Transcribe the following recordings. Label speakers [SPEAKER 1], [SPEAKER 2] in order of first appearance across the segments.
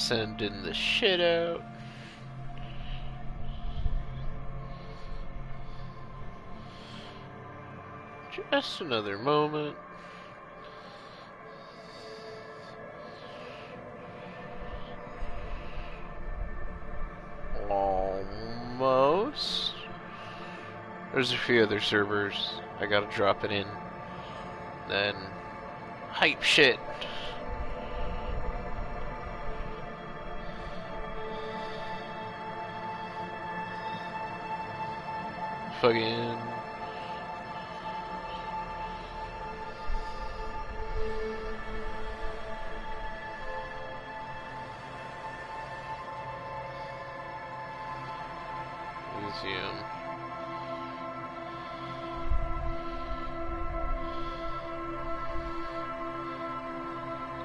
[SPEAKER 1] Sending the shit out. Just another moment. Almost. There's a few other servers. I gotta drop it in. Then hype shit. Fucking Elysium.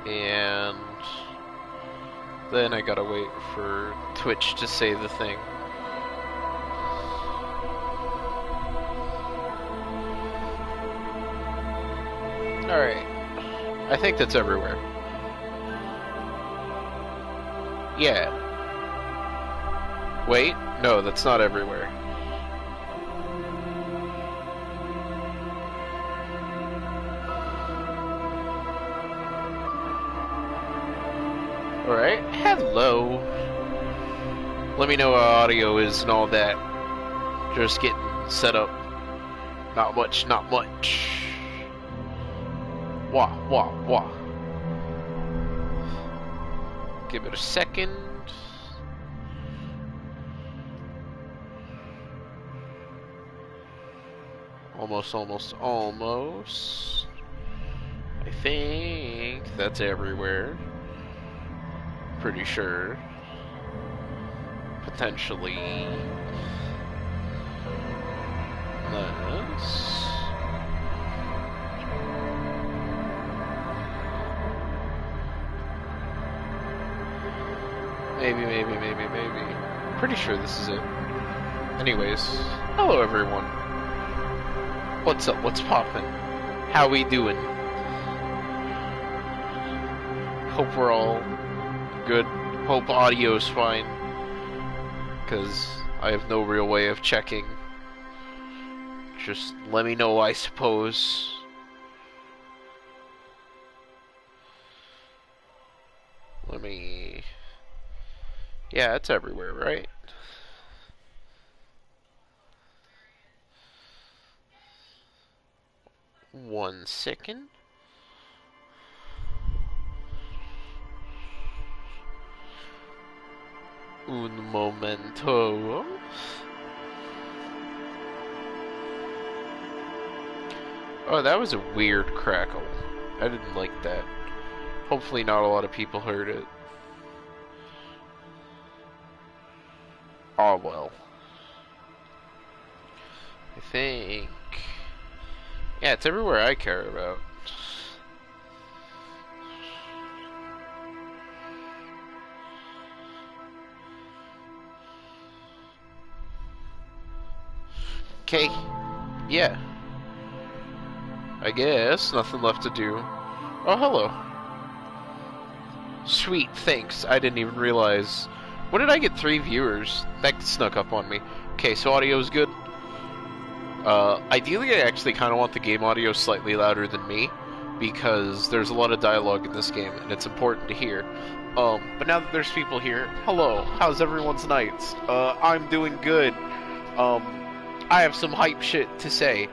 [SPEAKER 1] And then I gotta wait for Twitch to say the thing. Alright. I think that's everywhere. Yeah. Wait, no, that's not everywhere. Alright, hello. Let me know how audio is and all that. Just getting set up. Not much, not much. Wah, wah, wah. Give it a second. Almost, almost, almost. I think that's everywhere. Pretty sure. Potentially. Let's... Maybe. Pretty sure this is it. Anyways, hello everyone. What's up? What's poppin'? How we doing? Hope we're all good. Hope audio's fine. Cause I have no real way of checking. Just let me know, I suppose. Let me... Yeah, it's everywhere, right? One second. Un momento. Oh, that was a weird crackle. I didn't like that. Hopefully not a lot of people heard it. Oh well. I think... Yeah, it's everywhere I care about. Okay. Yeah. I guess. Nothing left to do. Oh, hello. Sweet, thanks. I didn't even realize. When did I get 3 viewers? That snuck up on me. Okay, so audio's good. Ideally, I actually kind of want the game audio slightly louder than me, because there's a lot of dialogue in this game, and it's important to hear. But now that there's people here, hello, how's everyone's nights? I'm doing good. I have some hype shit to say.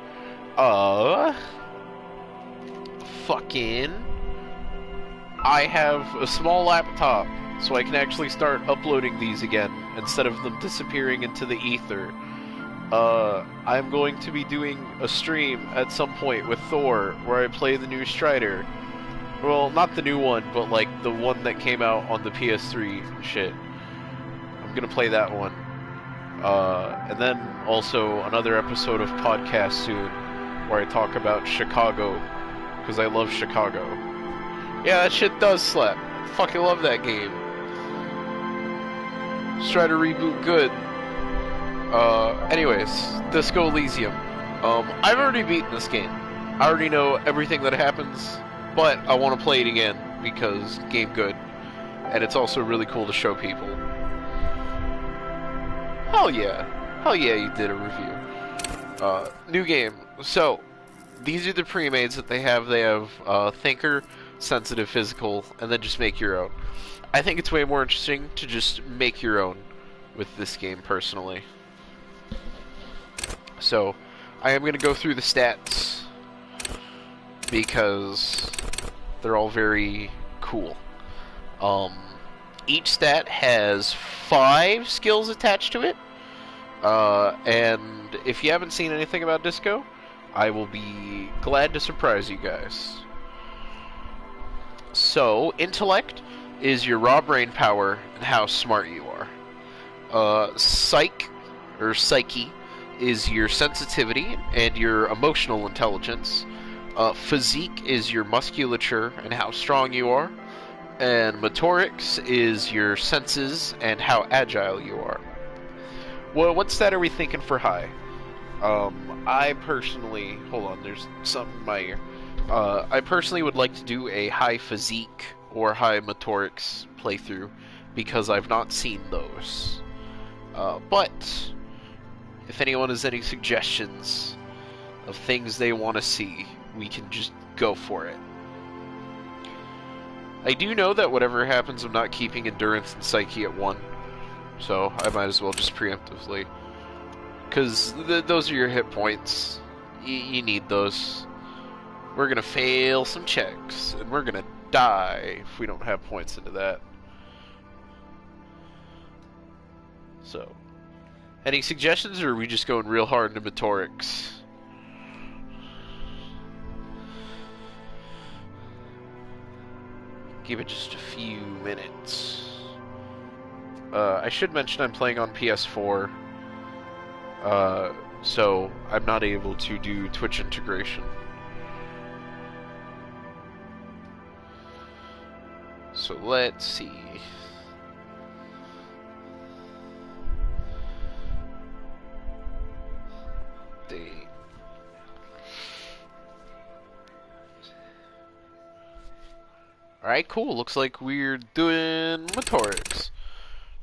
[SPEAKER 1] Fucking... I have a small laptop, so I can actually start uploading these again, instead of them disappearing into the ether. I'm going to be doing a stream at some point with Thor, where I play the new Strider. Well, not the new one, but like the one that came out on the PS3 and shit. I'm gonna play that one. And then also another episode of podcast soon, where I talk about Chicago, because I love Chicago. Yeah, that shit does slap. Fucking love that game. Strider reboot good. Anyways, Disco Elysium. I've already beaten this game. I already know everything that happens, but I want to play it again, because game good. and it's also really cool to show people. Hell yeah. Hell yeah, you did a review. New game. So, these are the pre-mades that they have. They have Thinker, Sensitive, Physical, and then just make your own. I think it's way more interesting to just make your own with this game, personally. So, I am going to go through the stats because they're all very cool. Each stat has 5 skills attached to it. And if you haven't seen anything about Disco, I will be glad to surprise you guys. So, Intellect is your raw brain power and how smart you are. Psyche is your sensitivity and your emotional intelligence. Physique is your musculature and how strong you are. And motorics is your senses and how agile you are. Well, what stat are we thinking for high? I personally... Hold on, there's something in my ear. I personally would like to do a high physique or high motorics playthrough because I've not seen those. But if anyone has any suggestions of things they want to see, we can just go for it. I do know that whatever happens, I'm not keeping endurance and psyche at 1, so I might as well just preemptively. Because those are your hit points. You need those. We're gonna fail some checks, and we're gonna die if we don't have points into that. So, any suggestions, or are we just going real hard into motorics? Give it just a few minutes. I should mention I'm playing on PS4, so I'm not able to do Twitch integration. So let's see. Alright, cool. Looks like we're doing motorics.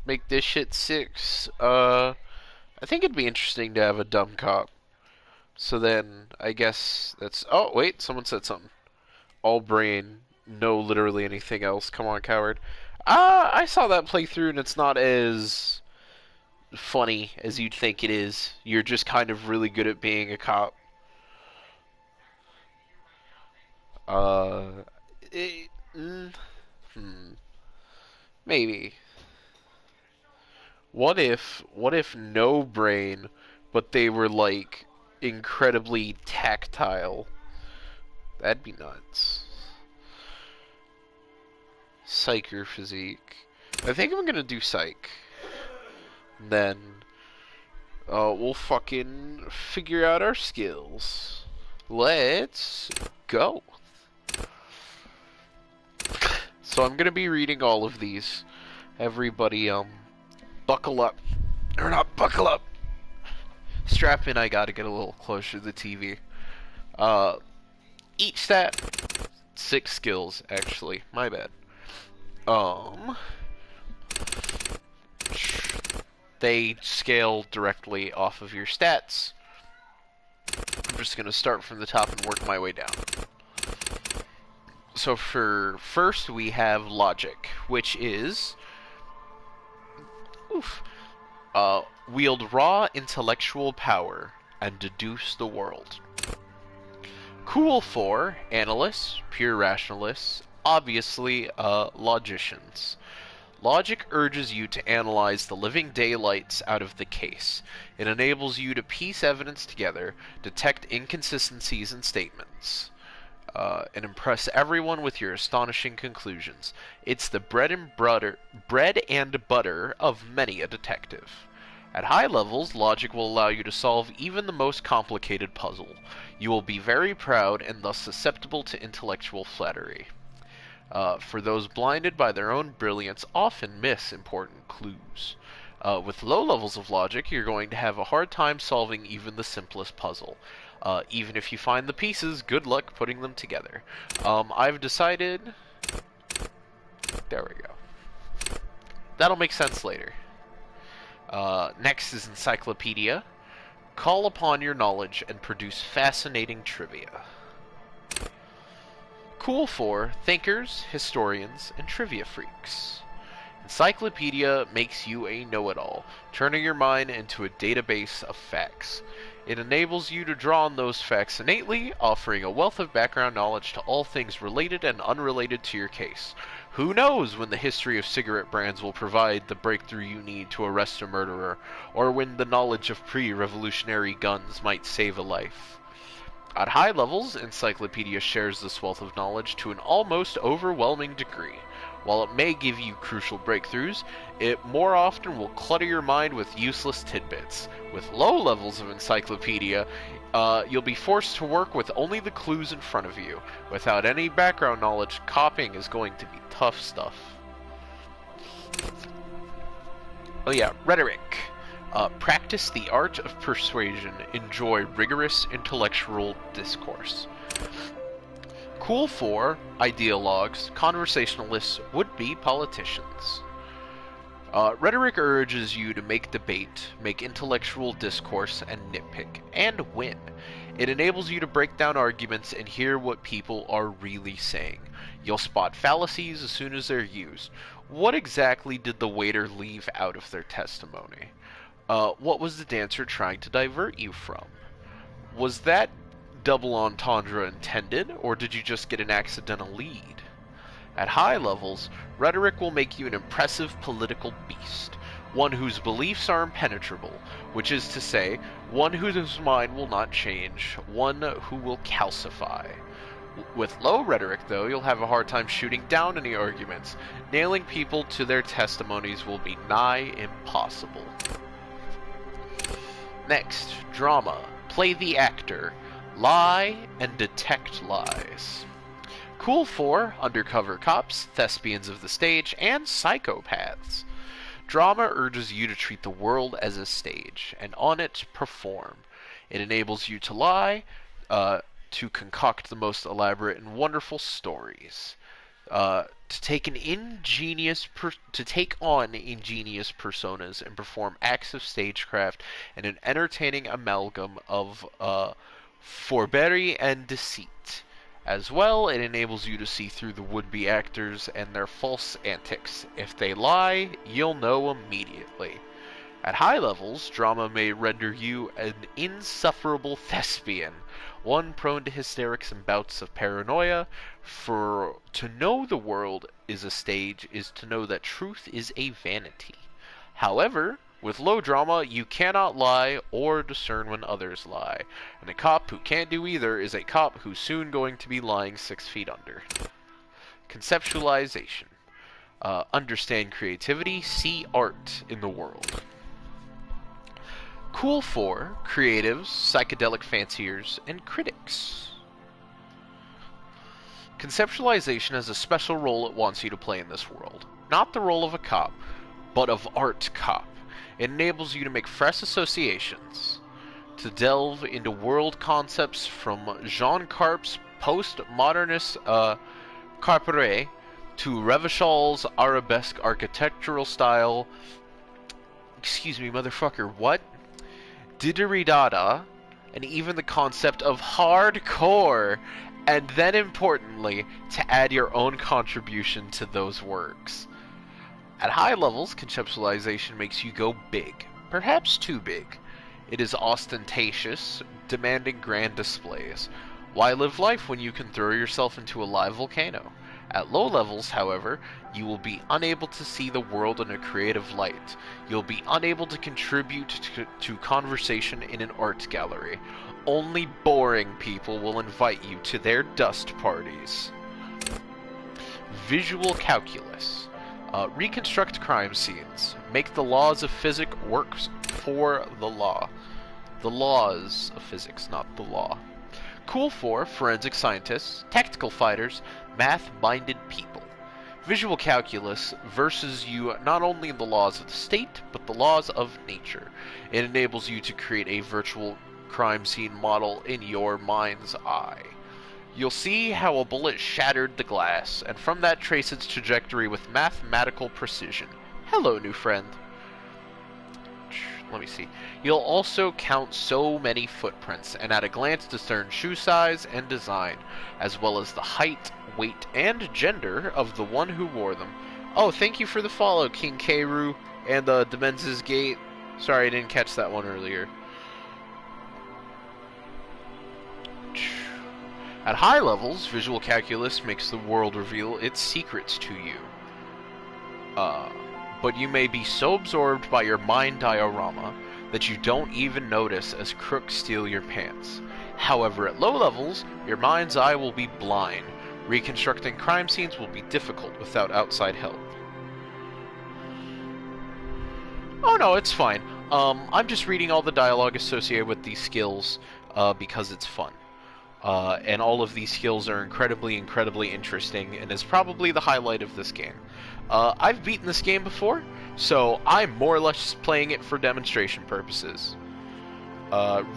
[SPEAKER 1] Make this shit 6. I think it'd be interesting to have a dumb cop. So then, I guess that's... Oh, wait, someone said something. All brain, no literally anything else. Come on, coward. I saw that playthrough, and it's not as funny as you'd think it is. You're just kind of really good at being a cop. Maybe. What if no brain, but they were like incredibly tactile? That'd be nuts. Psych or physique. I think I'm gonna do psych. Then we'll fucking figure out our skills. Let's go. So I'm gonna be reading all of these. Everybody, buckle up. Or not buckle up. Strap in, I gotta get a little closer to the TV. Each stat, 6 skills, actually. My bad. They scale directly off of your stats. I'm just gonna start from the top and work my way down. So for first we have logic, which is wield raw intellectual power and deduce the world. Cool for analysts, pure rationalists, obviously logicians. Logic urges you to analyze the living daylights out of the case. It enables you to piece evidence together, detect inconsistencies in statements, and impress everyone with your astonishing conclusions. It's the bread and butter of many a detective. At high levels, logic will allow you to solve even the most complicated puzzle. You will be very proud and thus susceptible to intellectual flattery. For those blinded by their own brilliance often miss important clues. With low levels of logic, you're going to have a hard time solving even the simplest puzzle. Even if you find the pieces, good luck putting them together. I've decided... There we go. That'll make sense later. Next is Encyclopedia. Call upon your knowledge and produce fascinating trivia. Cool for thinkers, historians, and trivia freaks. Encyclopedia makes you a know-it-all, turning your mind into a database of facts. It enables you to draw on those facts innately, offering a wealth of background knowledge to all things related and unrelated to your case. Who knows when the history of cigarette brands will provide the breakthrough you need to arrest a murderer, or when the knowledge of pre-revolutionary guns might save a life. At high levels, Encyclopedia shares this wealth of knowledge to an almost overwhelming degree. While it may give you crucial breakthroughs, it more often will clutter your mind with useless tidbits. With low levels of Encyclopedia, you'll be forced to work with only the clues in front of you. Without any background knowledge, copying is going to be tough stuff. Oh yeah, rhetoric. Practice the art of persuasion. Enjoy rigorous intellectual discourse. Cool for ideologues, conversationalists, would-be politicians. Rhetoric urges you to make debate, make intellectual discourse, and nitpick, and win. It enables you to break down arguments and hear what people are really saying. You'll spot fallacies as soon as they're used. What exactly did the waiter leave out of their testimony? What was the dancer trying to divert you from? Was that double entendre intended, or did you just get an accidental lead? At high levels, rhetoric will make you an impressive political beast, one whose beliefs are impenetrable, which is to say, one whose mind will not change, one who will calcify. With low rhetoric, though, you'll have a hard time shooting down any arguments. Nailing people to their testimonies will be nigh impossible. Next, drama. Play the actor. Lie and detect lies. Cool for undercover cops, thespians of the stage, and psychopaths. Drama urges you to treat the world as a stage, and on it perform. It enables you to lie, to concoct the most elaborate and wonderful stories. To take on ingenious personas and perform acts of stagecraft in an entertaining amalgam of forbearing and deceit. As well, it enables you to see through the would-be actors and their false antics. If they lie, you'll know immediately. At high levels, drama may render you an insufferable thespian, one prone to hysterics and bouts of paranoia, for to know the world is a stage is to know that truth is a vanity. However, with low drama, you cannot lie or discern when others lie, and a cop who can't do either is a cop who's soon going to be lying 6 feet under. Conceptualization. Understand creativity, see art in the world. Cool for creatives, psychedelic fanciers, and critics. Conceptualization has a special role it wants you to play in this world. Not the role of a cop, but of art cop. It enables you to make fresh associations, to delve into world concepts from Jean Carp's post-modernist Carperet to Revachal's arabesque architectural style. Excuse me, motherfucker, what? Didgeridoo, and even the concept of hardcore, and then importantly, to add your own contribution to those works. At high levels, conceptualization makes you go big, perhaps too big. It is ostentatious, demanding grand displays. Why live life when you can throw yourself into a live volcano? At low levels, however, you will be unable to see the world in a creative light. You'll be unable to contribute to conversation in an art gallery. Only boring people will invite you to their dust parties. Visual calculus. Reconstruct crime scenes. Make the laws of physics work for the law. The laws of physics, not the law. Cool for forensic scientists, tactical fighters, math-minded people. Visual calculus versus you not only the laws of the state, but the laws of nature. It enables you to create a virtual crime scene model in your mind's eye. You'll see how a bullet shattered the glass, and from that trace its trajectory with mathematical precision. Hello, new friend. Let me see. You'll also count so many footprints, and at a glance discern shoe size and design, as well as the height, weight, and gender of the one who wore them. Oh, thank you for the follow, King Keiru and Demenz's Gate. Sorry, I didn't catch that one earlier. At high levels, visual calculus makes the world reveal its secrets to you. But you may be so absorbed by your mind diorama that you don't even notice as crooks steal your pants. However, at low levels, your mind's eye will be blind. Reconstructing crime scenes will be difficult without outside help. Oh no, it's fine. I'm just reading all the dialogue associated with these skills because it's fun. And all of these skills are incredibly interesting, and is probably the highlight of this game. I've beaten this game before, so I'm more or less playing it for demonstration purposes.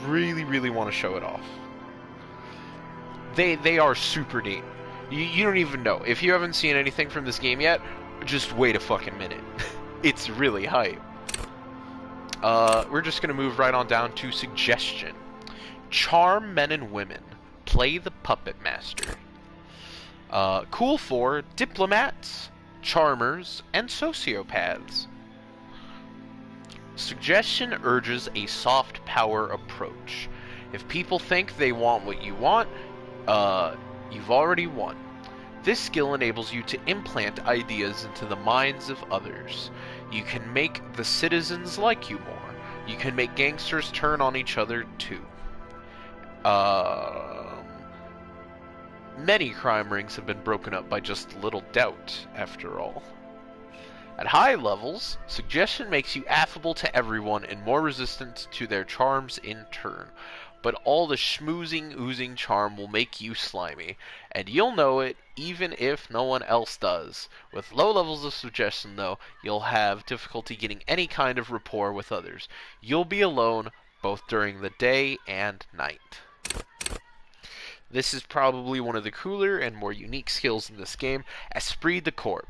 [SPEAKER 1] Really want to show it off. They are super neat. You don't even know. If you haven't seen anything from this game yet, just wait a fucking minute. It's really hype. We're just gonna move right on down to suggestion. Charm men and women. Play the puppet master. Cool for diplomats, charmers, and sociopaths. Suggestion urges a soft power approach. If people think they want what you want, you've already won. This skill enables you to implant ideas into the minds of others. You can make the citizens like you more. You can make gangsters turn on each other too. Many crime rings have been broken up by just little doubt, after all. At high levels, suggestion makes you affable to everyone and more resistant to their charms in turn. But all the schmoozing, oozing charm will make you slimy, and you'll know it even if no one else does. With low levels of suggestion, though, you'll have difficulty getting any kind of rapport with others. You'll be alone, both during the day and night. This is probably one of the cooler and more unique skills in this game, Esprit de Corps.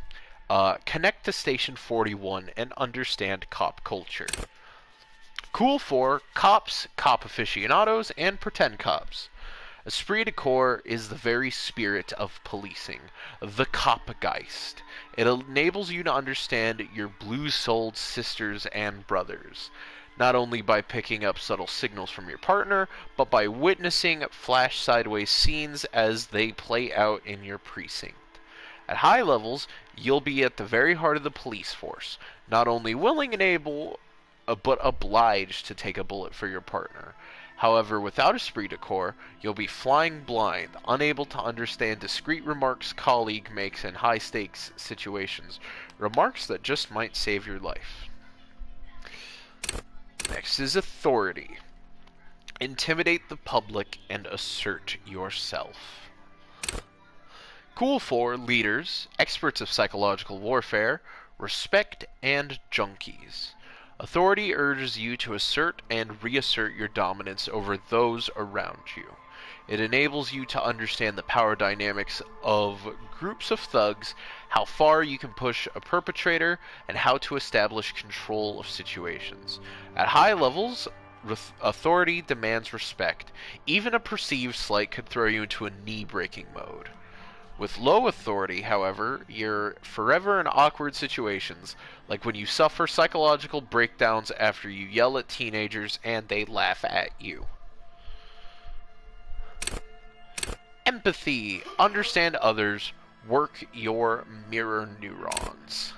[SPEAKER 1] Connect to Station 41 and understand cop culture. Cool for cops, cop aficionados, and pretend cops. Esprit de Corps is the very spirit of policing, the copgeist. It enables you to understand your blue-souled sisters and brothers, not only by picking up subtle signals from your partner, but by witnessing flash sideways scenes as they play out in your precinct. At high levels, you'll be at the very heart of the police force, not only willing and able, but obliged to take a bullet for your partner. However, without esprit de corps, you'll be flying blind, unable to understand discreet remarks colleague makes in high-stakes situations, remarks that just might save your life. Next is authority. Intimidate the public and assert yourself. Cool for leaders, experts of psychological warfare, respect, and junkies. Authority urges you to assert and reassert your dominance over those around you. It enables you to understand the power dynamics of groups of thugs, how far you can push a perpetrator, and how to establish control of situations. At high levels, authority demands respect. Even a perceived slight could throw you into a knee-breaking mode. With low authority, however, you're forever in awkward situations, like when you suffer psychological breakdowns after you yell at teenagers and they laugh at you. Empathy. Understand others. Work your mirror neurons.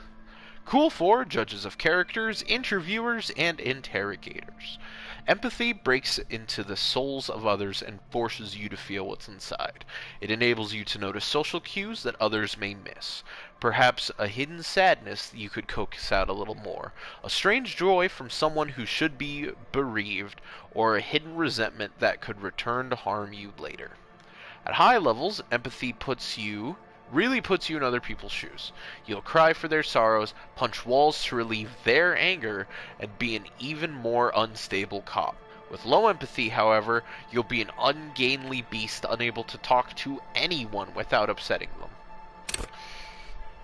[SPEAKER 1] Cool for judges of characters, interviewers, and interrogators. Empathy breaks into the souls of others and forces you to feel what's inside. It enables you to notice social cues that others may miss. Perhaps a hidden sadness you could coax out a little more, a strange joy from someone who should be bereaved, or a hidden resentment that could return to harm you later. At high levels, empathy really puts you in other people's shoes. You'll cry for their sorrows, punch walls to relieve their anger, and be an even more unstable cop. With low empathy, however, you'll be an ungainly beast unable to talk to anyone without upsetting them.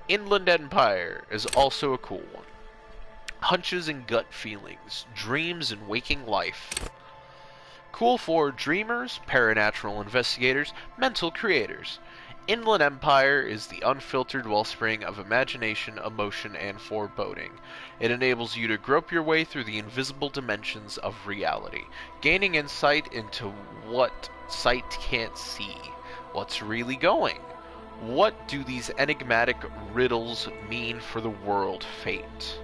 [SPEAKER 1] Inland Empire is also a cool one. hunches and gut feelings, dreams and waking life. Cool for dreamers, paranatural investigators, mental creators. Inland Empire is the unfiltered wellspring of imagination, emotion, and foreboding. It enables you to grope your way through the invisible dimensions of reality, gaining insight into what sight can't see. What's really going? What do these enigmatic riddles mean for the world fate?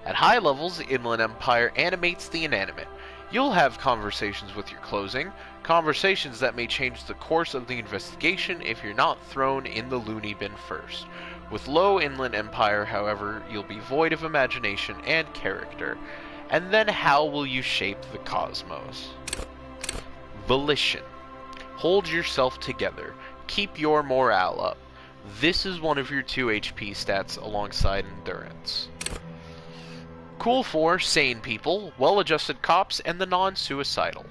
[SPEAKER 1] At high levels, Inland Empire animates the inanimate. You'll have conversations with your closing, conversations that may change the course of the investigation if you're not thrown in the loony bin first. With low Inland Empire, however, you'll be void of imagination and character. And then how will you shape the cosmos? Volition. Hold yourself together. Keep your morale up. This is one of your 2 HP stats alongside endurance. Cool for sane people, well-adjusted cops, and the non-suicidal.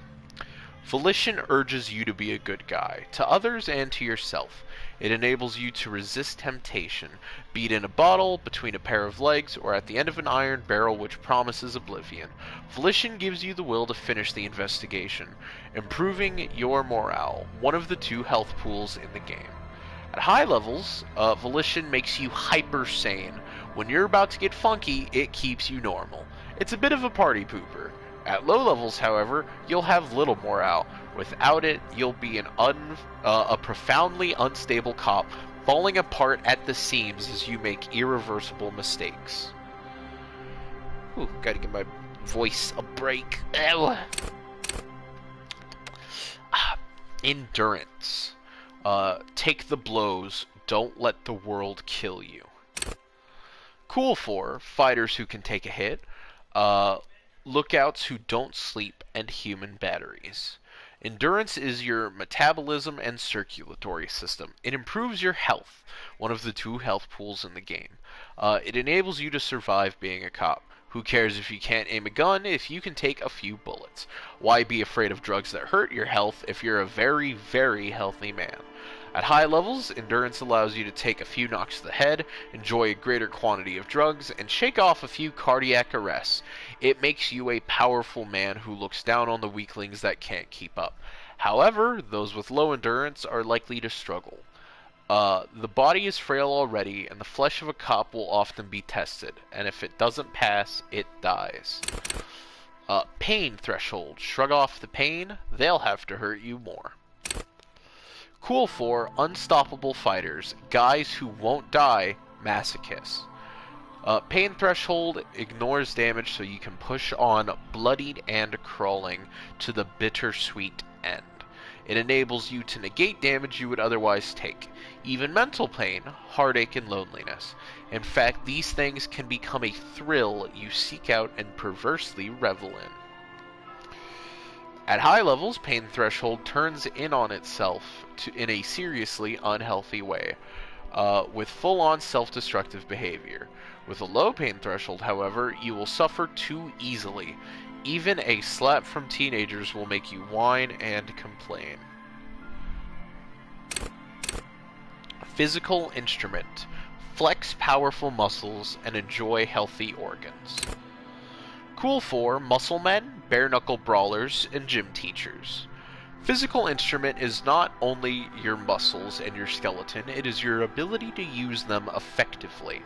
[SPEAKER 1] Volition urges you to be a good guy, to others and to yourself. It enables you to resist temptation, be it in a bottle, between a pair of legs, or at the end of an iron barrel which promises oblivion. Volition gives you the will to finish the investigation, improving your morale, one of the 2 health pools in the game. At high levels, Volition makes you hyper-sane. When you're about to get funky, it keeps you normal. It's a bit of a party pooper. At low levels, however, you'll have little morale. Without it, you'll be a profoundly unstable cop, falling apart at the seams as you make irreversible mistakes. Ooh, gotta give my voice a break. Endurance. Take the blows, don't let the world kill you. Cool for fighters who can take a hit, lookouts who don't sleep, and human batteries. Endurance is your metabolism and circulatory system. It improves your health, one of the 2 health pools in the game. It enables you to survive being a cop. Who cares if you can't aim a gun if you can take a few bullets? Why be afraid of drugs that hurt your health if you're a very, very healthy man? At high levels, endurance allows you to take a few knocks to the head, enjoy a greater quantity of drugs, and shake off a few cardiac arrests. It makes you a powerful man who looks down on the weaklings that can't keep up. However, those with low endurance are likely to struggle. The body is frail already, and the flesh of a cop will often be tested, and if it doesn't pass, it dies. Pain threshold. Shrug off the pain, they'll have to hurt you more. Cool for unstoppable fighters, guys who won't die, masochists. Pain threshold ignores damage so you can push on, bloodied and crawling, to the bittersweet end. It enables you to negate damage you would otherwise take, even mental pain, heartache, and loneliness. In fact, these things can become a thrill you seek out and perversely revel in. At high levels, pain threshold turns in on itself in a seriously unhealthy way, with full-on self-destructive behavior. With a low pain threshold, however, you will suffer too easily. Even a slap from teenagers will make you whine and complain. Physical instrument. Flex powerful muscles and enjoy healthy organs. Cool for muscle men, bare-knuckle brawlers, and gym teachers. Physical instrument is not only your muscles and your skeleton, it is your ability to use them effectively.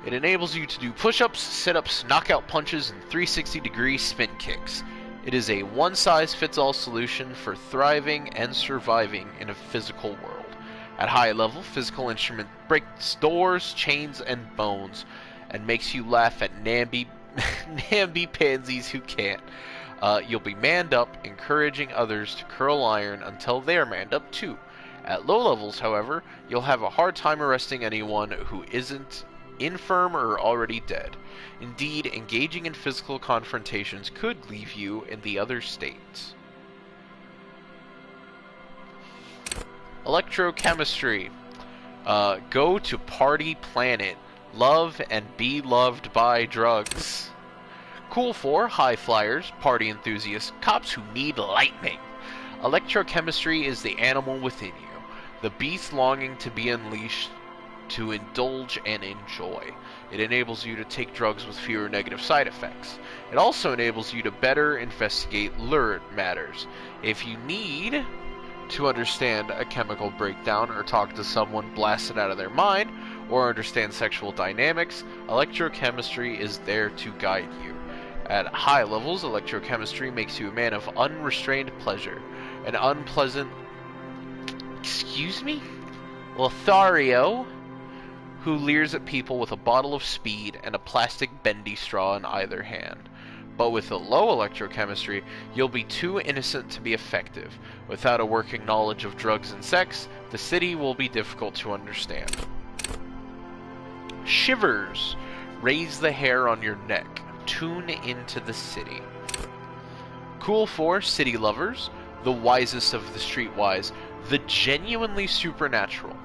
[SPEAKER 1] It enables you to do push-ups, sit-ups, knockout punches, and 360-degree spin kicks. It is a one-size-fits-all solution for thriving and surviving in a physical world. At high level, physical instrument breaks doors, chains, and bones, and makes you laugh at namby-pansies who can't. You'll be manned up, encouraging others to curl iron until they're manned up too. At low levels, however, you'll have a hard time arresting anyone who isn't infirm or already dead. Indeed, engaging in physical confrontations could leave you in the other states. Electrochemistry. Go to party planet. Love and be loved by drugs. Cool for high flyers, party enthusiasts, cops who need lightning. Electrochemistry is the animal within you, the beast longing to be unleashed to indulge and enjoy. It enables you to take drugs with fewer negative side effects. It also enables you to better investigate lurid matters. If you need to understand a chemical breakdown or talk to someone blasted out of their mind or understand sexual dynamics, electrochemistry is there to guide you. At high levels, electrochemistry makes you a man of unrestrained pleasure. An unpleasant... excuse me? Lothario, who leers at people with a bottle of speed and a plastic bendy straw in either hand. But with a low electrochemistry, you'll be too innocent to be effective. Without a working knowledge of drugs and sex, the city will be difficult to understand. Shivers. Raise the hair on your neck. Tune into the city. Cool for city lovers, the wisest of the streetwise, the genuinely supernatural.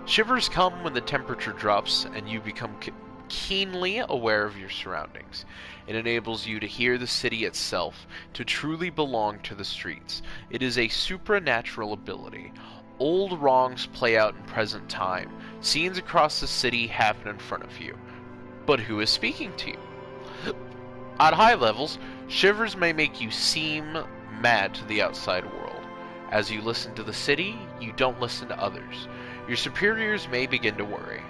[SPEAKER 1] Shivers come when the temperature drops and you become keenly aware of your surroundings. It enables you to hear the city itself, to truly belong to the streets. It is a supernatural ability. Old wrongs play out in present time. Scenes across the city happen in front of you. But who is speaking to you? At high levels, shivers may make you seem mad to the outside world. As you listen to the city, you don't listen to others. Your superiors may begin to worry.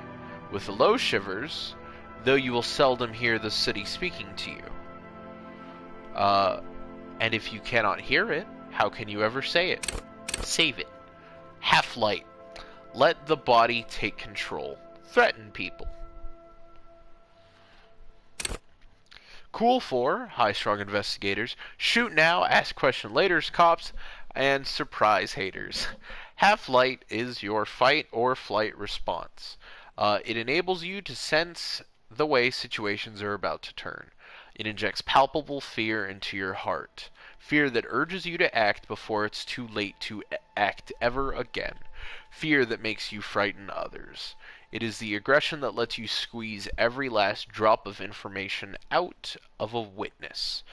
[SPEAKER 1] With the low shivers, though you will seldom hear the city speaking to you. And if you cannot hear it, how can you ever say it? Save it. Half-light. Let the body take control. Threaten people. Cool for high-strung investigators, shoot now, ask question later's cops, and surprise haters. Half-light is your fight or flight response. It enables you to sense the way situations are about to turn. It injects palpable fear into your heart. Fear that urges you to act before it's too late to act ever again. Fear that makes you frighten others. It is the aggression that lets you squeeze every last drop of information out of a witness.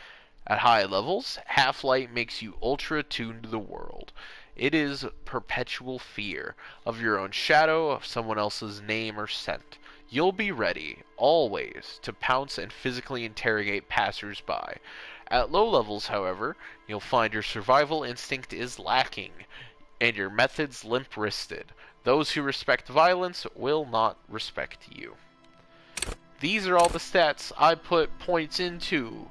[SPEAKER 1] At high levels, half-light makes you ultra-attuned to the world. It is perpetual fear of your own shadow, of someone else's name or scent. You'll be ready, always, to pounce and physically interrogate passers-by. At low levels, however, you'll find your survival instinct is lacking, and your methods limp-wristed. Those who respect violence will not respect you. These are all the stats I put points into.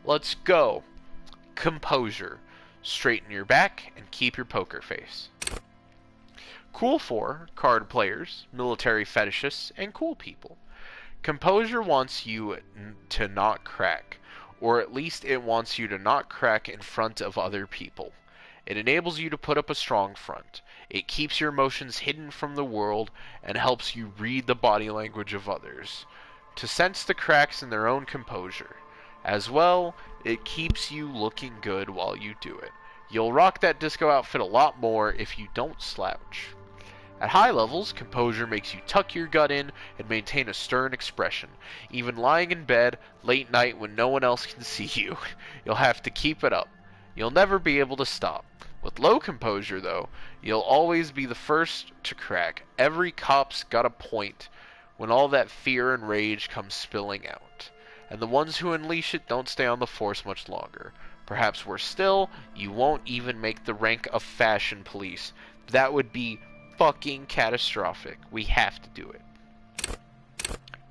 [SPEAKER 1] Let's go. Composure. Straighten your back and keep your poker face. Cool for card players, military fetishists, and cool people. Composure wants you to not crack, or at least it wants you to not crack in front of other people. It enables you to put up a strong front. It keeps your emotions hidden from the world and helps you read the body language of others, to sense the cracks in their own composure. As well, it keeps you looking good while you do it. You'll rock that disco outfit a lot more if you don't slouch. At high levels, composure makes you tuck your gut in and maintain a stern expression. Even lying in bed late night when no one else can see you, you'll have to keep it up. You'll never be able to stop. With low composure, though, you'll always be the first to crack. Every cop's got a point when all that fear and rage comes spilling out. And the ones who unleash it don't stay on the force much longer. Perhaps worse still, you won't even make the rank of fashion police. That would be fucking catastrophic. We have to do it.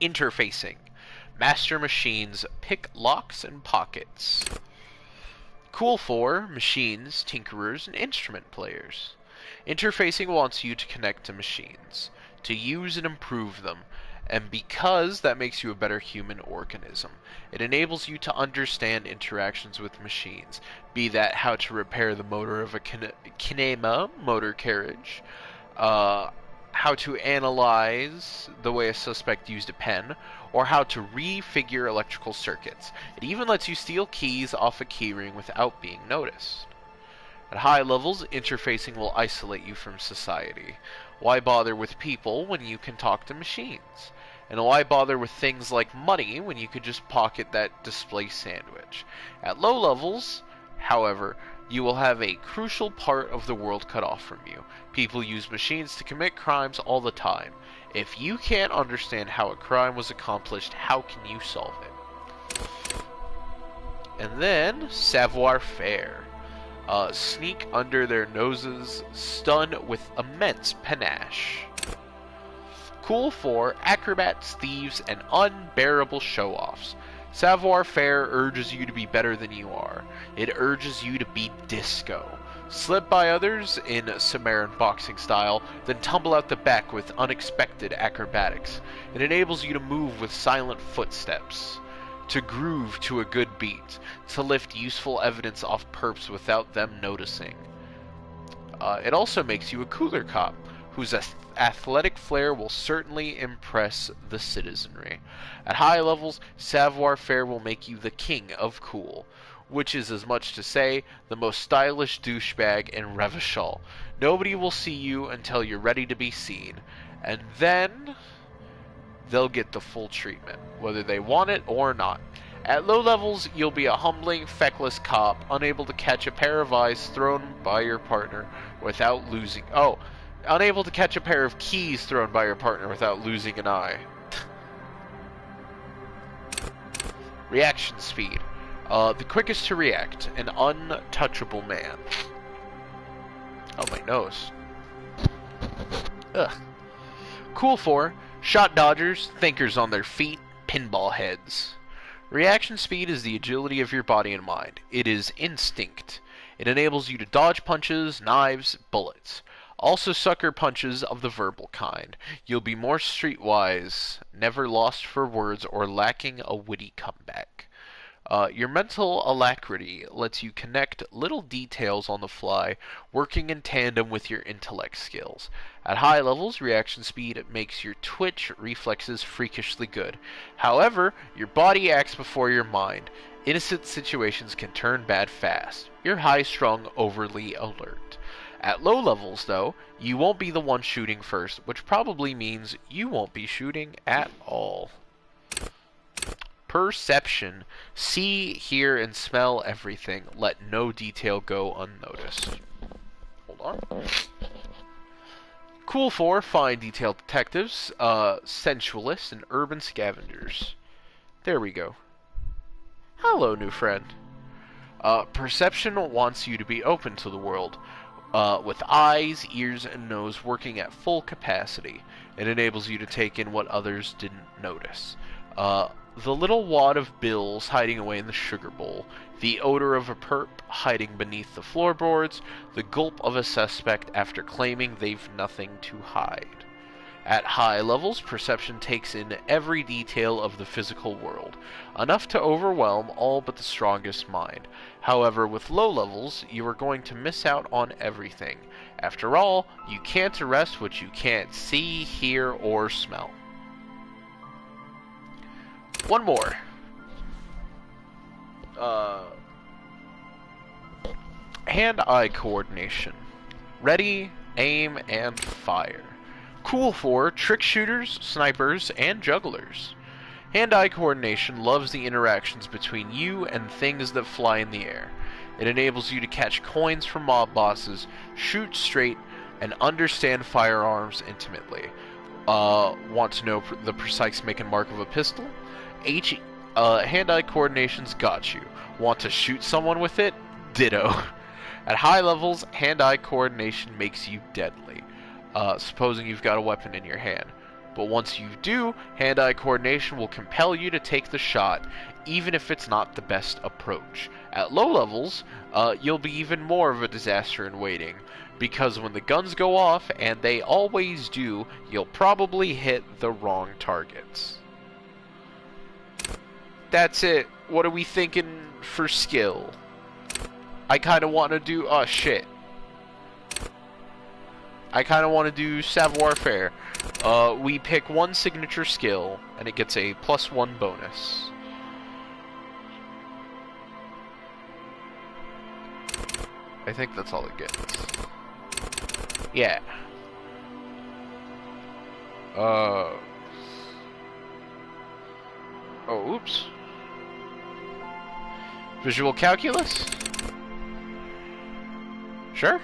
[SPEAKER 1] Interfacing. Master machines pick locks and pockets. Cool for machines, tinkerers, and instrument players. Interfacing wants you to connect to machines, to use and improve them, and because that makes you a better human organism. It enables you to understand interactions with machines, be that how to repair the motor of a kinema motor carriage, how to analyze the way a suspect used a pen, or how to refigure electrical circuits. It even lets you steal keys off a keyring without being noticed. At high levels, interfacing will isolate you from society. Why bother with people when you can talk to machines? And why bother with things like money when you could just pocket that display sandwich? At low levels, however, you will have a crucial part of the world cut off from you. People use machines to commit crimes all the time. If you can't understand how a crime was accomplished, how can you solve it? And then, savoir-faire. Sneak under their noses, stun with immense panache. Cool for acrobats, thieves, and unbearable show-offs. Savoir-faire urges you to be better than you are. It urges you to be disco. Slip by others in Sumerian boxing style, then tumble out the back with unexpected acrobatics. It enables you to move with silent footsteps, to groove to a good beat, to lift useful evidence off perps without them noticing. It also makes you a cooler cop, whose athletic flair will certainly impress the citizenry. At high levels, savoir-faire will make you the king of cool, which is as much to say, the most stylish douchebag in Revachol. Nobody will see you until you're ready to be seen, and then they'll get the full treatment, whether they want it or not. At low levels, you'll be a humbling, feckless cop, unable to catch a pair of eyes thrown by your partner without losing... unable to catch a pair of keys thrown by your partner without losing an eye. Reaction speed. The quickest to react. An untouchable man. Oh, my nose. Ugh. Cool for shot dodgers, thinkers on their feet, pinball heads. Reaction speed is the agility of your body and mind. It is instinct. It enables you to dodge punches, knives, bullets. Also sucker punches of the verbal kind. You'll be more streetwise, never lost for words, or lacking a witty comeback. Your mental alacrity lets you connect little details on the fly, working in tandem with your intellect skills. At high levels, reaction speed makes your twitch reflexes freakishly good. However, your body acts before your mind. Innocent situations can turn bad fast. You're high-strung, overly alert. At low levels, though, you won't be the one shooting first, which probably means you won't be shooting at all. Perception. See, hear, and smell everything. Let no detail go unnoticed. Hold on. Cool for fine detail detectives, sensualists, and urban scavengers. There we go. Hello, new friend. Perception wants you to be open to the world. With eyes, ears, and nose working at full capacity. It enables you to take in what others didn't notice. The little wad of bills hiding away in the sugar bowl, the odor of a perp hiding beneath the floorboards, the gulp of a suspect after claiming they've nothing to hide. At high levels, perception takes in every detail of the physical world, enough to overwhelm all but the strongest mind. However, with low levels, you are going to miss out on everything. After all, you can't arrest what you can't see, hear, or smell. One more. Hand-eye coordination. Ready, aim, and fire. Cool for trick shooters, snipers, and jugglers. Hand-eye coordination loves the interactions between you and things that fly in the air. It enables you to catch coins from mob bosses, shoot straight, and understand firearms intimately. Want to know the precise make and mark of a pistol? Hand-eye coordination's got you. Want to shoot someone with it? Ditto. At high levels, hand-eye coordination makes you deadly. Supposing you've got a weapon in your hand. But once you do, hand-eye coordination will compel you to take the shot, even if it's not the best approach. At low levels, you'll be even more of a disaster in waiting, because when the guns go off, and they always do, you'll probably hit the wrong targets. That's it. What are we thinking for skill? I kind of want to do... oh, shit. I kind of want to do savoir-faire. We pick one signature skill, and it gets a +1 bonus. I think that's all it gets. Yeah. Oh, oops. Visual calculus? Sure.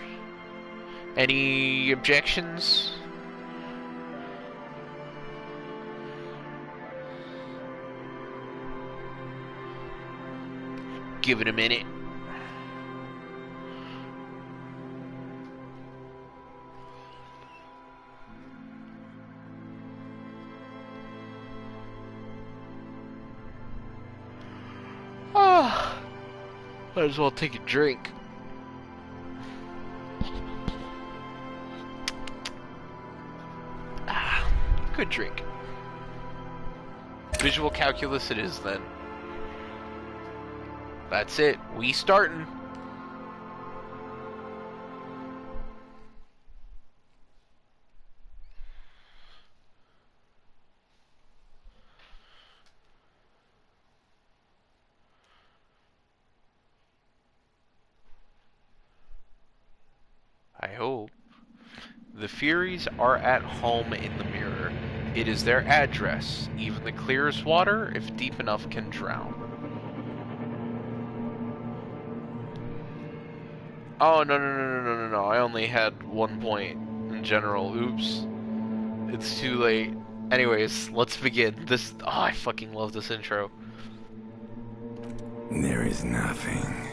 [SPEAKER 1] Any objections? Give it a minute. Ah, might as well take a drink. Ah, good drink. Visual calculus it is then. That's it. We starting. I hope. The Furies are at home in the mirror. It is their address. Even the clearest water, if deep enough, can drown. Oh, no. I only had 1 point in general. Oops. It's too late. Anyways, let's begin. Oh, I fucking love this intro.
[SPEAKER 2] There is nothing.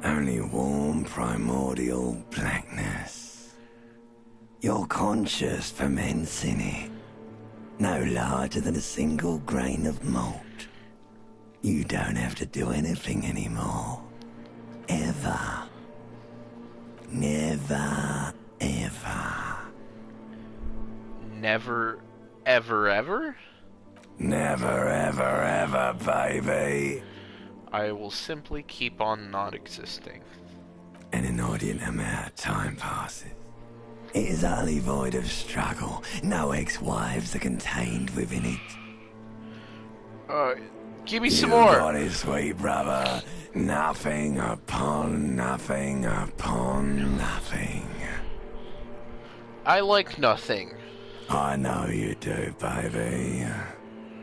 [SPEAKER 2] Only warm primordial blackness. Your conscious ferments in it. No larger than a single grain of malt. You don't have to do anything anymore. Ever. Never, ever.
[SPEAKER 1] Never, ever?
[SPEAKER 2] Never, ever, baby.
[SPEAKER 1] I will simply keep on not existing.
[SPEAKER 2] An inordinate amount of time passes. It is utterly void of struggle. No ex-wives are contained within it.
[SPEAKER 1] Give me some more.
[SPEAKER 2] You got it, sweet brother. Nothing upon nothing upon nothing.
[SPEAKER 1] I like nothing.
[SPEAKER 2] I know you do, baby.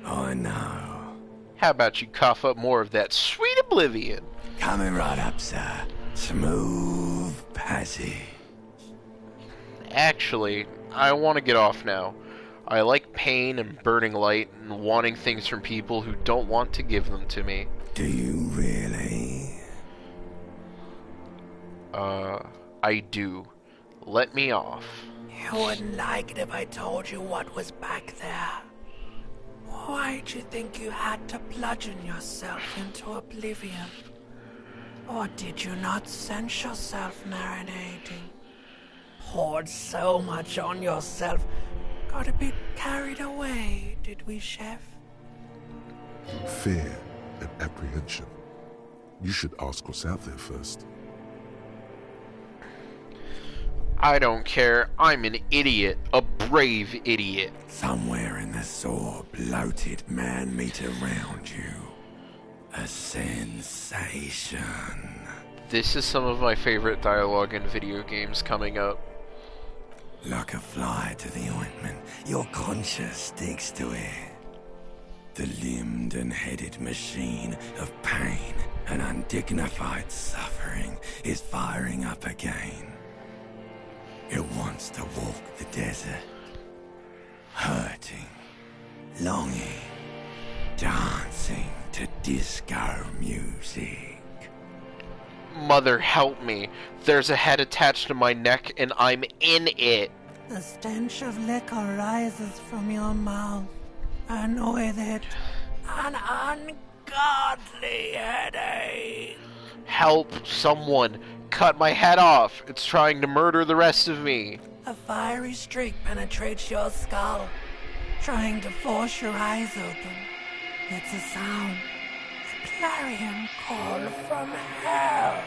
[SPEAKER 2] I know.
[SPEAKER 1] How about you cough up more of that sweet oblivion?
[SPEAKER 2] Coming right up, sir. Smooth passage.
[SPEAKER 1] Actually, I want to get off now. I like pain and burning light and wanting things from people who don't want to give them to me.
[SPEAKER 2] Do you really?
[SPEAKER 1] I do. Let me off.
[SPEAKER 3] You wouldn't like it if I told you what was back there. Why'd you think you had to bludgeon yourself into oblivion? Or did you not sense yourself marinating? Poured so much on yourself, got a bit carried away, did we, Chef?
[SPEAKER 4] Fear and apprehension. You should ask what's out there first.
[SPEAKER 1] I don't care. I'm an idiot. A brave idiot.
[SPEAKER 2] Somewhere in the sore, bloated man-meat around you. A sensation.
[SPEAKER 1] This is some of my favorite dialogue in video games coming up.
[SPEAKER 2] Like a fly to the ointment, your conscience sticks to it. The limbed and headed machine of pain and undignified suffering is firing up again. It wants to walk the desert, hurting, longing, dancing to disco music.
[SPEAKER 1] Mother help me. There's a head attached to my neck and I'm in it.
[SPEAKER 3] The stench of liquor rises from your mouth, and with it, an ungodly headache.
[SPEAKER 1] Help, someone. Cut my head off. It's trying to murder the rest of me.
[SPEAKER 3] A fiery streak penetrates your skull, trying to force your eyes open. It's a sound, a clarion call from hell.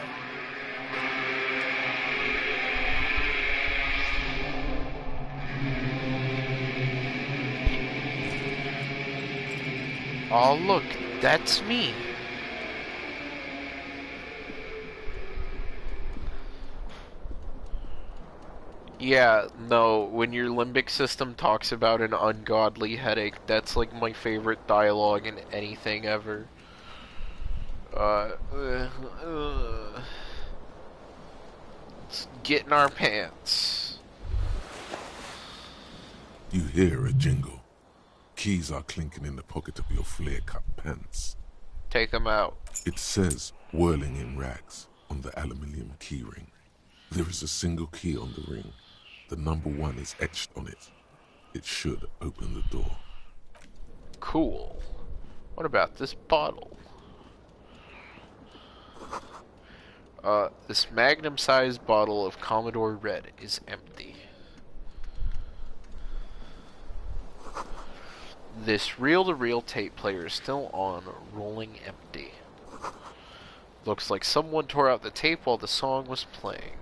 [SPEAKER 1] Oh, look, that's me. Yeah, no, when your limbic system talks about an ungodly headache, that's like my favorite dialogue in anything ever. Let's get in our pants.
[SPEAKER 4] You hear a jingle. Keys are clinking in the pocket of your flare-cut pants.
[SPEAKER 1] Take them out.
[SPEAKER 4] It says, whirling in rags, on the aluminium keyring. There is a single key on the ring. The number 1 is etched on it. It should open the door.
[SPEAKER 1] Cool. What about this bottle? This magnum-sized bottle of Commodore Red is empty. This reel-to-reel tape player is still on, rolling empty. Looks like someone tore out the tape while the song was playing.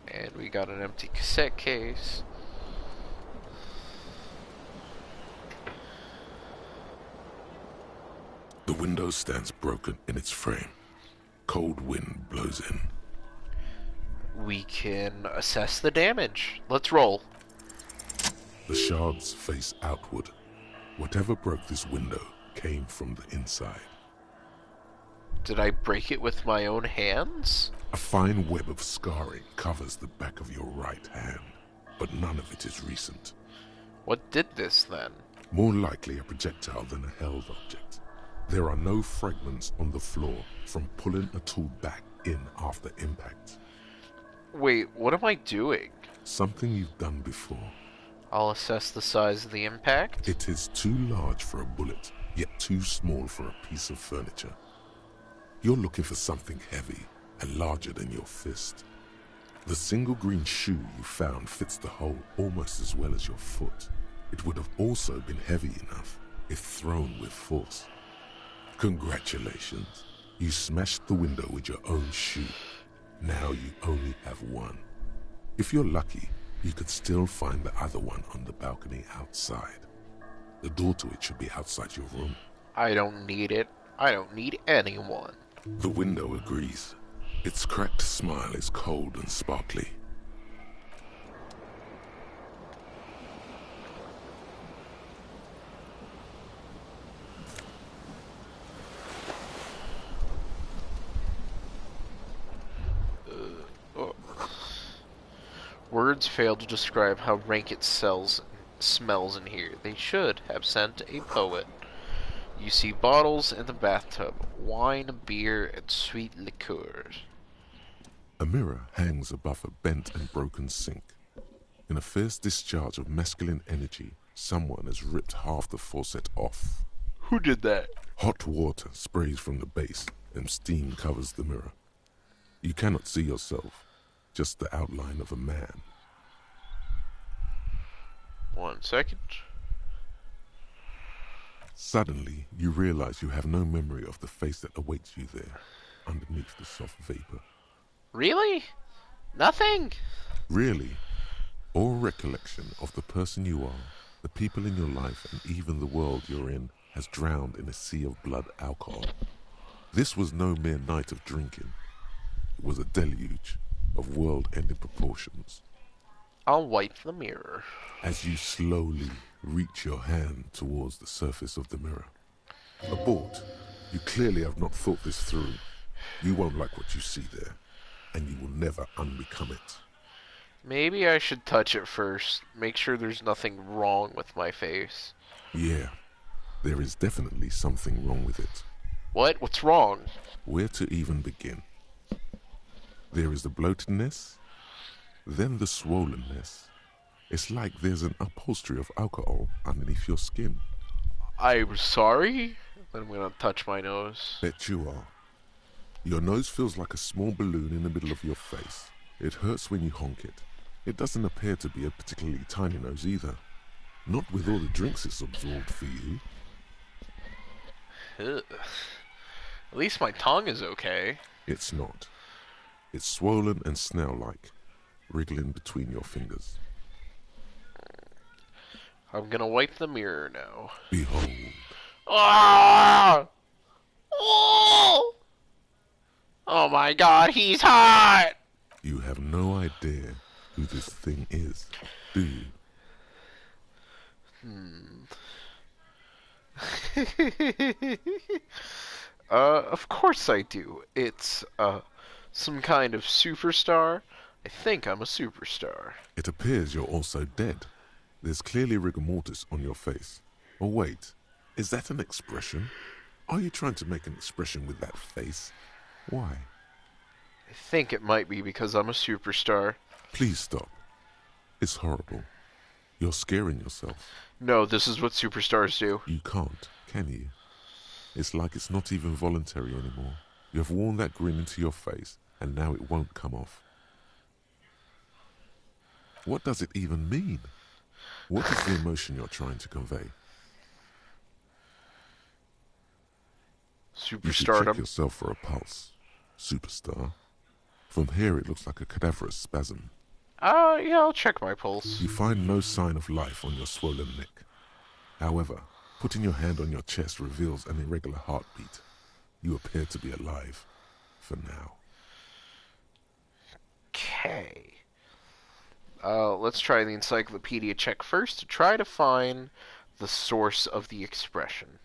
[SPEAKER 1] And we got an empty cassette case.
[SPEAKER 4] The window stands broken in its frame. Cold wind blows in.
[SPEAKER 1] We can assess the damage. Let's roll.
[SPEAKER 4] The shards face outward. Whatever broke this window came from the inside.
[SPEAKER 1] Did I break it with my own hands?
[SPEAKER 4] A fine web of scarring covers the back of your right hand, but none of it is recent.
[SPEAKER 1] What did this then?
[SPEAKER 4] More likely a projectile than a held object. There are no fragments on the floor from pulling a tool back in after impact.
[SPEAKER 1] Wait, what am I doing?
[SPEAKER 4] Something you've done before.
[SPEAKER 1] I'll assess the size of the impact.
[SPEAKER 4] It is too large for a bullet, yet too small for a piece of furniture. You're looking for something heavy and larger than your fist. The single green shoe you found fits the hole almost as well as your foot. It would have also been heavy enough if thrown with force. Congratulations. You smashed the window with your own shoe. Now you only have one. If you're lucky, you could still find the other one on the balcony outside. The door to it should be outside your room.
[SPEAKER 1] I don't need it. I don't need anyone.
[SPEAKER 4] The window agrees. Its cracked smile is cold and sparkly.
[SPEAKER 1] Words fail to describe how rank it smells in here. They should have sent a poet. You see bottles in the bathtub, wine, beer, and sweet liqueurs.
[SPEAKER 4] A mirror hangs above a bent and broken sink. In a fierce discharge of masculine energy, someone has ripped half the faucet off.
[SPEAKER 1] Who did that?
[SPEAKER 4] Hot water sprays from the base, and steam covers the mirror. You cannot see yourself, just the outline of a man.
[SPEAKER 1] 1 second.
[SPEAKER 4] Suddenly, you realize you have no memory of the face that awaits you there, underneath the soft vapor.
[SPEAKER 1] Really? Nothing?
[SPEAKER 4] Really, all recollection of the person you are, the people in your life, and even the world you're in has drowned in a sea of blood alcohol. This was no mere night of drinking. It was a deluge of world-ending proportions.
[SPEAKER 1] I'll wipe the mirror.
[SPEAKER 4] As you slowly reach your hand towards the surface of the mirror. Abort. You clearly have not thought this through. You won't like what you see there, and you will never unbecome it.
[SPEAKER 1] Maybe I should touch it first. Make sure there's nothing wrong with my face.
[SPEAKER 4] Yeah, there is definitely something wrong with it.
[SPEAKER 1] What? What's wrong?
[SPEAKER 4] Where to even begin? There is the bloatedness, then the swollenness. It's like there's an upholstery of alcohol underneath your skin.
[SPEAKER 1] I'm sorry? Then I'm gonna touch my nose.
[SPEAKER 4] Bet you are. Your nose feels like a small balloon in the middle of your face. It hurts when you honk it. It doesn't appear to be a particularly tiny nose either. Not with all the drinks it's absorbed for you.
[SPEAKER 1] Ugh. At least my tongue is okay.
[SPEAKER 4] It's not. It's swollen and snail-like, wriggling between your fingers.
[SPEAKER 1] I'm gonna wipe the mirror now.
[SPEAKER 4] Behold.
[SPEAKER 1] Ah! Oh! Oh my god, he's hot!
[SPEAKER 4] You have no idea who this thing is, do you?
[SPEAKER 1] Of course I do. It's, some kind of superstar. I think I'm a superstar.
[SPEAKER 4] It appears you're also dead. There's clearly rigor mortis on your face. Oh wait, is that an expression? Are you trying to make an expression with that face? Why?
[SPEAKER 1] I think it might be because I'm a superstar.
[SPEAKER 4] Please stop. It's horrible. You're scaring yourself.
[SPEAKER 1] No, this is what superstars do.
[SPEAKER 4] You can't, can you? It's like it's not even voluntary anymore. You have worn that grin into your face, and now it won't come off. What does it even mean? What is the emotion you're trying to convey? You should check
[SPEAKER 1] Superstardom.
[SPEAKER 4] yourself for a pulse. Superstar. From here it looks like a cadaverous spasm.
[SPEAKER 1] Yeah, I'll check my pulse.
[SPEAKER 4] You find no sign of life on your swollen neck. However, putting your hand on your chest reveals an irregular heartbeat. You appear to be alive. For now.
[SPEAKER 1] Okay. Let's try the encyclopedia check first to try to find the source of the expression.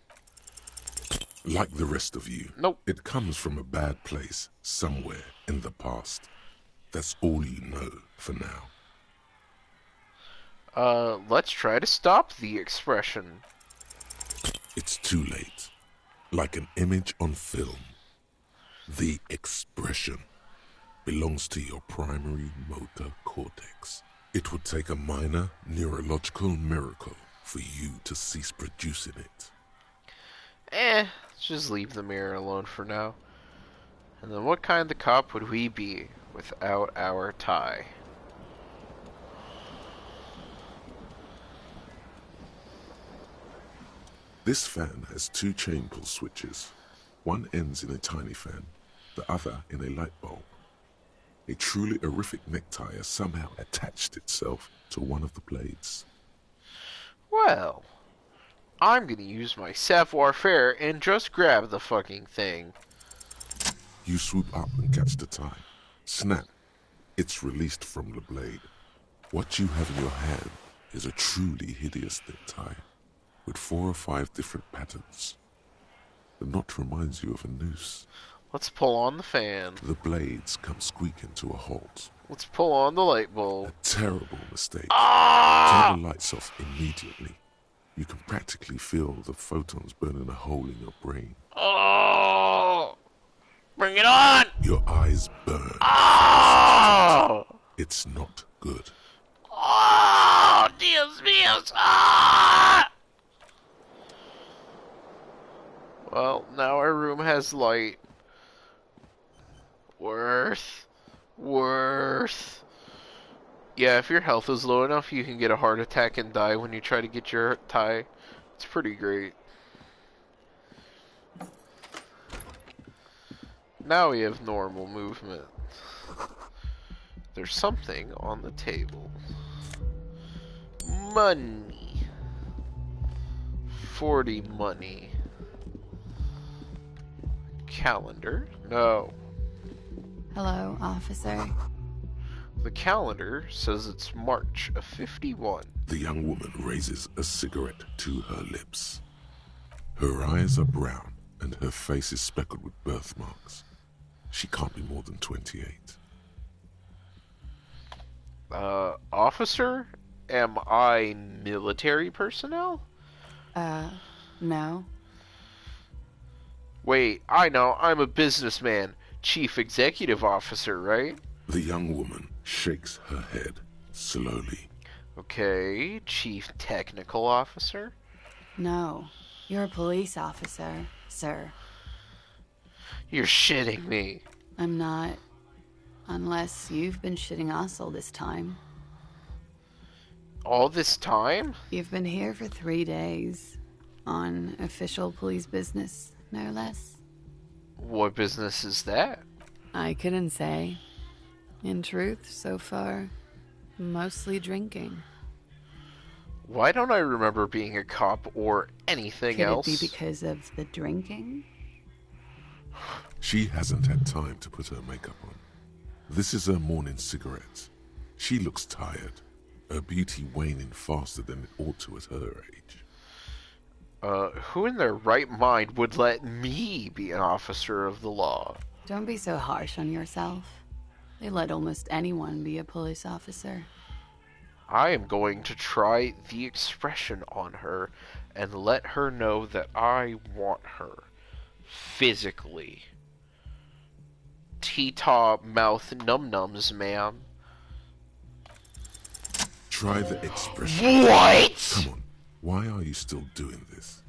[SPEAKER 4] Like the rest of you.
[SPEAKER 1] Nope.
[SPEAKER 4] It comes from a bad place, somewhere in the past. That's all you know for now.
[SPEAKER 1] Let's try to stop the expression.
[SPEAKER 4] It's too late. Like an image on film. The expression belongs to your primary motor cortex. It would take a minor neurological miracle for you to cease producing it.
[SPEAKER 1] Let's just leave the mirror alone for now. And then what kind of cop would we be without our tie?
[SPEAKER 4] This fan has two chain pull switches. One ends in a tiny fan, the other in a light bulb. A truly horrific necktie has somehow attached itself to one of the blades.
[SPEAKER 1] Well, I'm gonna use my savoir-faire and just grab the fucking thing.
[SPEAKER 4] You swoop up and catch the tie. Snap. It's released from the blade. What you have in your hand is a truly hideous necktie, with 4 or 5 different patterns. The knot reminds you of a noose.
[SPEAKER 1] Let's pull on the fan.
[SPEAKER 4] The blades come squeaking to a halt.
[SPEAKER 1] Let's pull on the light
[SPEAKER 4] A
[SPEAKER 1] bulb.
[SPEAKER 4] terrible mistake.
[SPEAKER 1] Ah!
[SPEAKER 4] Turn the lights off immediately. You can practically feel the photons burning a hole in your brain.
[SPEAKER 1] Oh! Bring it on!
[SPEAKER 4] Your eyes burn.
[SPEAKER 1] Oh!
[SPEAKER 4] It's not good.
[SPEAKER 1] Oh! Dios míos! Ah! Well, now our room has light. Worth. Yeah, if your health is low enough, you can get a heart attack and die when you try to get your tie. It's pretty great. Now we have normal movement. There's something on the table. Money. 40 money. Calendar? No.
[SPEAKER 5] Hello, officer.
[SPEAKER 1] The calendar says it's March of 51.
[SPEAKER 4] The young woman raises a cigarette to her lips. Her eyes are brown and her face is speckled with birthmarks. She can't be more than 28.
[SPEAKER 1] Officer? Am I military personnel?
[SPEAKER 5] No.
[SPEAKER 1] Wait, I know, I'm a businessman. Chief Executive Officer, right?
[SPEAKER 4] The young woman shakes her head slowly.
[SPEAKER 1] Okay, Chief Technical Officer?
[SPEAKER 5] No. You're a police officer, sir.
[SPEAKER 1] You're shitting me.
[SPEAKER 5] I'm not. Unless you've been shitting us all this time.
[SPEAKER 1] All this time?
[SPEAKER 5] You've been here for 3 days. On official police business, no less.
[SPEAKER 1] What business is that?
[SPEAKER 5] I couldn't say. In truth, so far, mostly drinking.
[SPEAKER 1] Why don't I remember being a cop or anything else?
[SPEAKER 5] Could it be because of the drinking?
[SPEAKER 4] She hasn't had time to put her makeup on. This is her morning cigarette. She looks tired. her beauty waning faster than it ought to at her age.
[SPEAKER 1] Who in their right mind would let me be an officer of the law?
[SPEAKER 5] Don't be so harsh on yourself. They let almost anyone be a police officer.
[SPEAKER 1] I am going to try the expression on her and let her know that I want her. Physically. T-top mouth num-nums, ma'am.
[SPEAKER 4] Try the expression.
[SPEAKER 1] What?
[SPEAKER 4] Come on, why are you still doing this?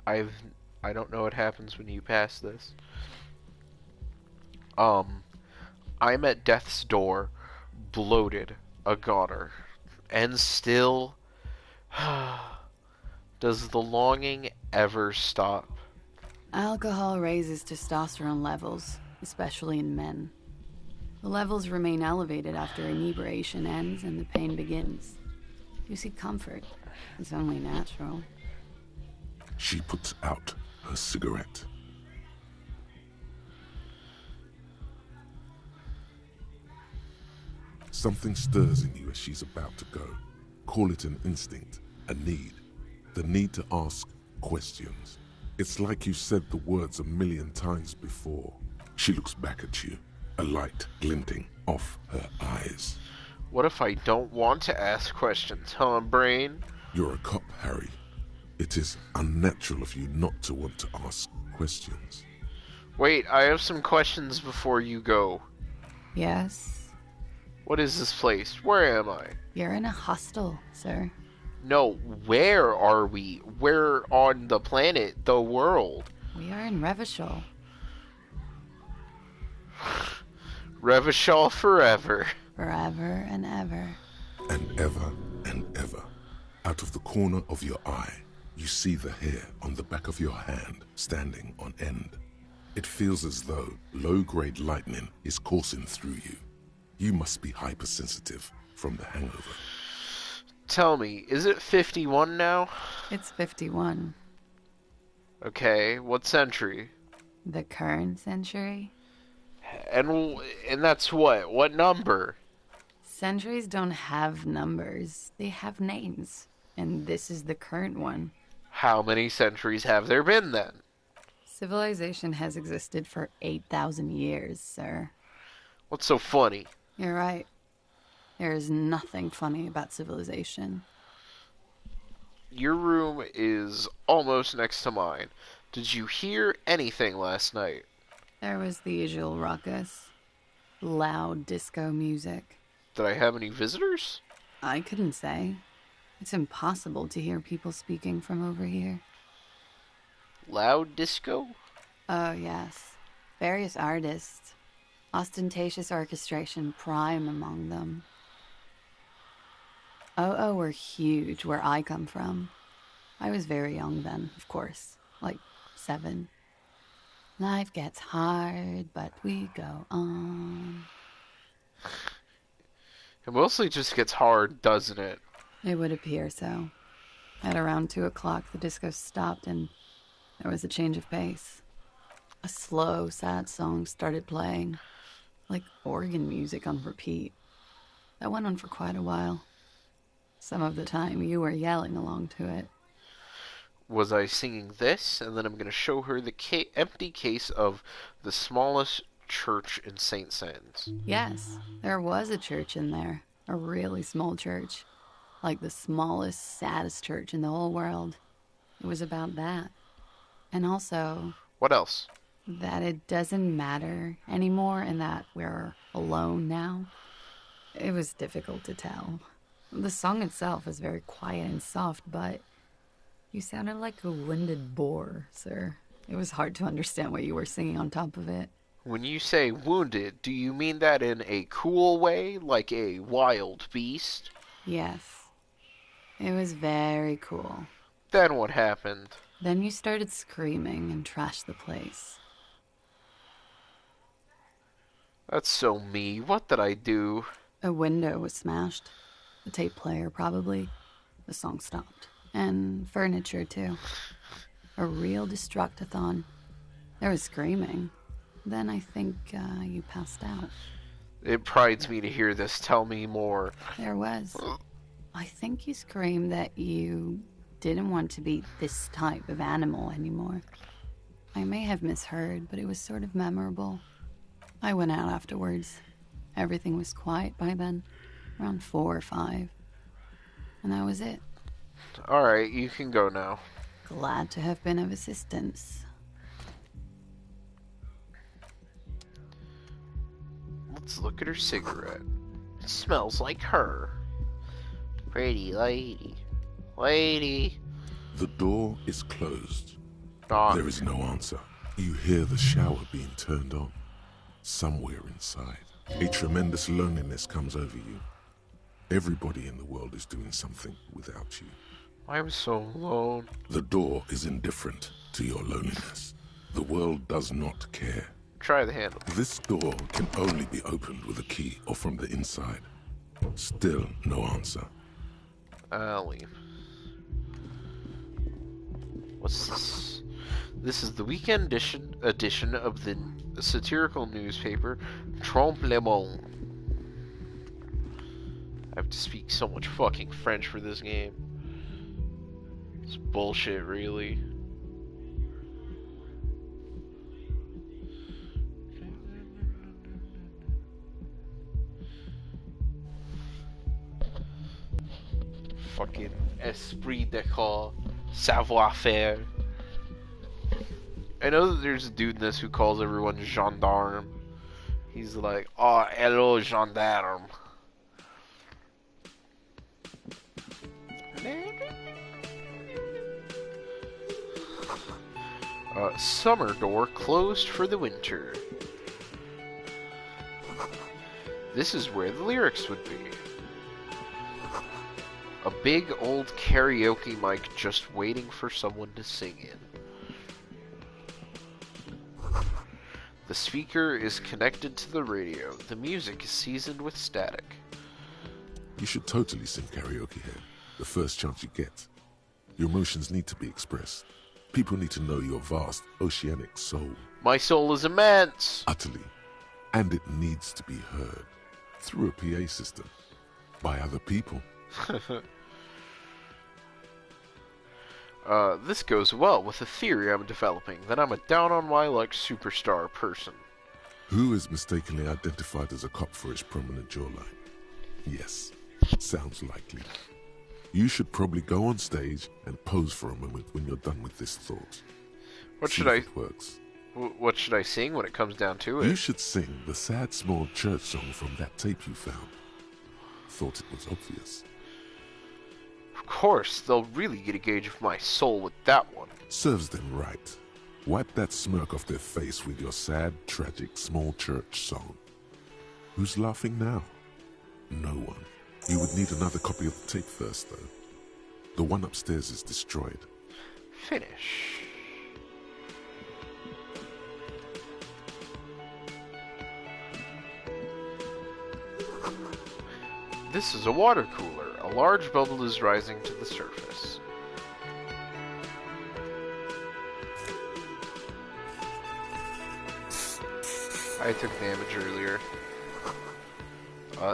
[SPEAKER 1] I don't know what happens when you pass this. I'm at death's door, bloated, a goner, and still, does the longing ever stop?
[SPEAKER 5] Alcohol raises testosterone levels, especially in men. The levels remain elevated after inebriation ends and the pain begins. You seek comfort. It's only natural.
[SPEAKER 4] She puts out her cigarette. Something stirs in you as she's about to go. Call it an instinct, a need. The need to ask questions. It's like you said the words a million times before. She looks back at you, a light glinting off her eyes.
[SPEAKER 1] What if I don't want to ask questions, huh, brain?
[SPEAKER 4] You're a cop, Harry. It is unnatural of you not to want to ask questions.
[SPEAKER 1] Wait, I have some questions before you go.
[SPEAKER 5] Yes?
[SPEAKER 1] What is this place? Where am I?
[SPEAKER 5] You're in a hostel, sir.
[SPEAKER 1] No, where are we? Where on the planet, the world?
[SPEAKER 5] We are in Revachol.
[SPEAKER 1] Revachol forever.
[SPEAKER 5] Forever and ever.
[SPEAKER 4] And ever and ever. Out of the corner of your eye, you see the hair on the back of your hand standing on end. It feels as though low-grade lightning is coursing through you. You must be hypersensitive from the hangover.
[SPEAKER 1] Tell me, is it 51 now?
[SPEAKER 5] It's 51.
[SPEAKER 1] Okay, what century?
[SPEAKER 5] The current century?
[SPEAKER 1] And that's what? What number?
[SPEAKER 5] Centuries don't have numbers. They have names. And this is the current one.
[SPEAKER 1] How many centuries have there been then?
[SPEAKER 5] Civilization has existed for 8,000 years, sir.
[SPEAKER 1] What's so funny?
[SPEAKER 5] You're right. There is nothing funny about civilization.
[SPEAKER 1] Your room is almost next to mine. Did you hear anything last night?
[SPEAKER 5] There was the usual ruckus. Loud disco music.
[SPEAKER 1] Did I have any visitors?
[SPEAKER 5] I couldn't say. It's impossible to hear people speaking from over here.
[SPEAKER 1] Loud disco?
[SPEAKER 5] Oh, yes. Various artists. Ostentatious orchestration prime among them. Oh, were huge where I come from. I was very young then, of course. Like 7. Life gets hard, but we go on.
[SPEAKER 1] It mostly just gets hard, doesn't it?
[SPEAKER 5] It would appear so. At around 2 o'clock, the disco stopped and there was a change of pace. A slow, sad song started playing, like organ music on repeat. That went on for quite a while. Some of the time, you were yelling along to it.
[SPEAKER 1] Was I singing this? And then I'm going to show her the empty case of the smallest church in St. Sands.
[SPEAKER 5] Yes, there was a church in there. A really small church. Like the smallest, saddest church in the whole world. It was about that. And also...
[SPEAKER 1] What else?
[SPEAKER 5] That it doesn't matter anymore and that we're alone now. It was difficult to tell. The song itself is very quiet and soft, but you sounded like a winded boar, sir. It was hard to understand what you were singing on top of it.
[SPEAKER 1] When you say wounded, do you mean that in a cool way, like a wild beast?
[SPEAKER 5] Yes. It was very cool.
[SPEAKER 1] Then what happened?
[SPEAKER 5] Then you started screaming and trashed the place.
[SPEAKER 1] That's so me. What did I do?
[SPEAKER 5] A window was smashed. The tape player, probably. The song stopped. And furniture, too. A real destructathon. There was screaming. Then I think you passed out.
[SPEAKER 1] It prides me to hear this. Tell me more.
[SPEAKER 5] There was. I think you screamed that you didn't want to be this type of animal anymore. I may have misheard, but it was sort of memorable. I went out afterwards. Everything was quiet by then, around 4 or 5. And that was it.
[SPEAKER 1] Alright, you can go now.
[SPEAKER 5] Glad to have been of assistance.
[SPEAKER 1] Let's look at her cigarette. It smells like her. Pretty lady. Lady.
[SPEAKER 4] The door is closed.
[SPEAKER 1] Knock.
[SPEAKER 4] There is no answer. You hear the shower being turned on. Somewhere inside, a tremendous loneliness comes over you. Everybody in the world is doing something without you.
[SPEAKER 1] I'm so alone.
[SPEAKER 4] The door is indifferent to your loneliness. The world does not care.
[SPEAKER 1] Try the handle.
[SPEAKER 4] This door can only be opened with a key or from the inside. Still no answer.
[SPEAKER 1] I'll leave. What's this? This is the weekend edition of the satirical newspaper Trompe le Monde. I have to speak so much fucking French for this game. It's bullshit, really. Fucking esprit de corps, savoir-faire. I know that there's a dude in this who calls everyone gendarme. He's like, oh, hello, gendarme. Summer door closed for the winter. This is where the lyrics would be. A big old karaoke mic just waiting for someone to sing in. The speaker is connected to the radio. The music is seasoned with static.
[SPEAKER 4] You should totally sing karaoke here, the first chance you get. Your emotions need to be expressed. People need to know your vast, oceanic soul.
[SPEAKER 1] My soul is immense!
[SPEAKER 4] Utterly. And it needs to be heard. Through a PA system. By other people.
[SPEAKER 1] This goes well with a theory I'm developing, that I'm a down-on-my-luck superstar person.
[SPEAKER 4] Who is mistakenly identified as a cop for his prominent jawline? Yes, sounds likely. You should probably go on stage and pose for a moment when you're done with this thought.
[SPEAKER 1] What
[SPEAKER 4] See
[SPEAKER 1] should
[SPEAKER 4] if
[SPEAKER 1] I...
[SPEAKER 4] it works.
[SPEAKER 1] What should I sing when it comes down to it?
[SPEAKER 4] You should sing the sad small church song from that tape you found. Thought it was obvious.
[SPEAKER 1] Of course, they'll really get a gauge of my soul with that one.
[SPEAKER 4] Serves them right. Wipe that smirk off their face with your sad, tragic, small church song. Who's laughing now? No one. You would need another copy of the tape first, though. The one upstairs is destroyed.
[SPEAKER 1] Finish. This is a water cooler. A large bubble is rising to the surface. I took damage earlier.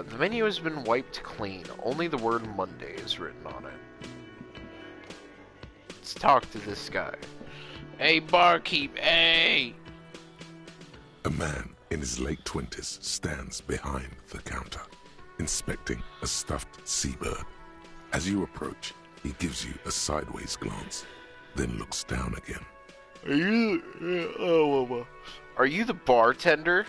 [SPEAKER 1] The menu has been wiped clean. Only the word Monday is written on it. Let's talk to this guy. Hey, barkeep, hey!
[SPEAKER 4] A man in his late 20s stands behind the counter, inspecting a stuffed seabird. As you approach, he gives you a sideways glance, then looks down again.
[SPEAKER 1] Are you the bartender?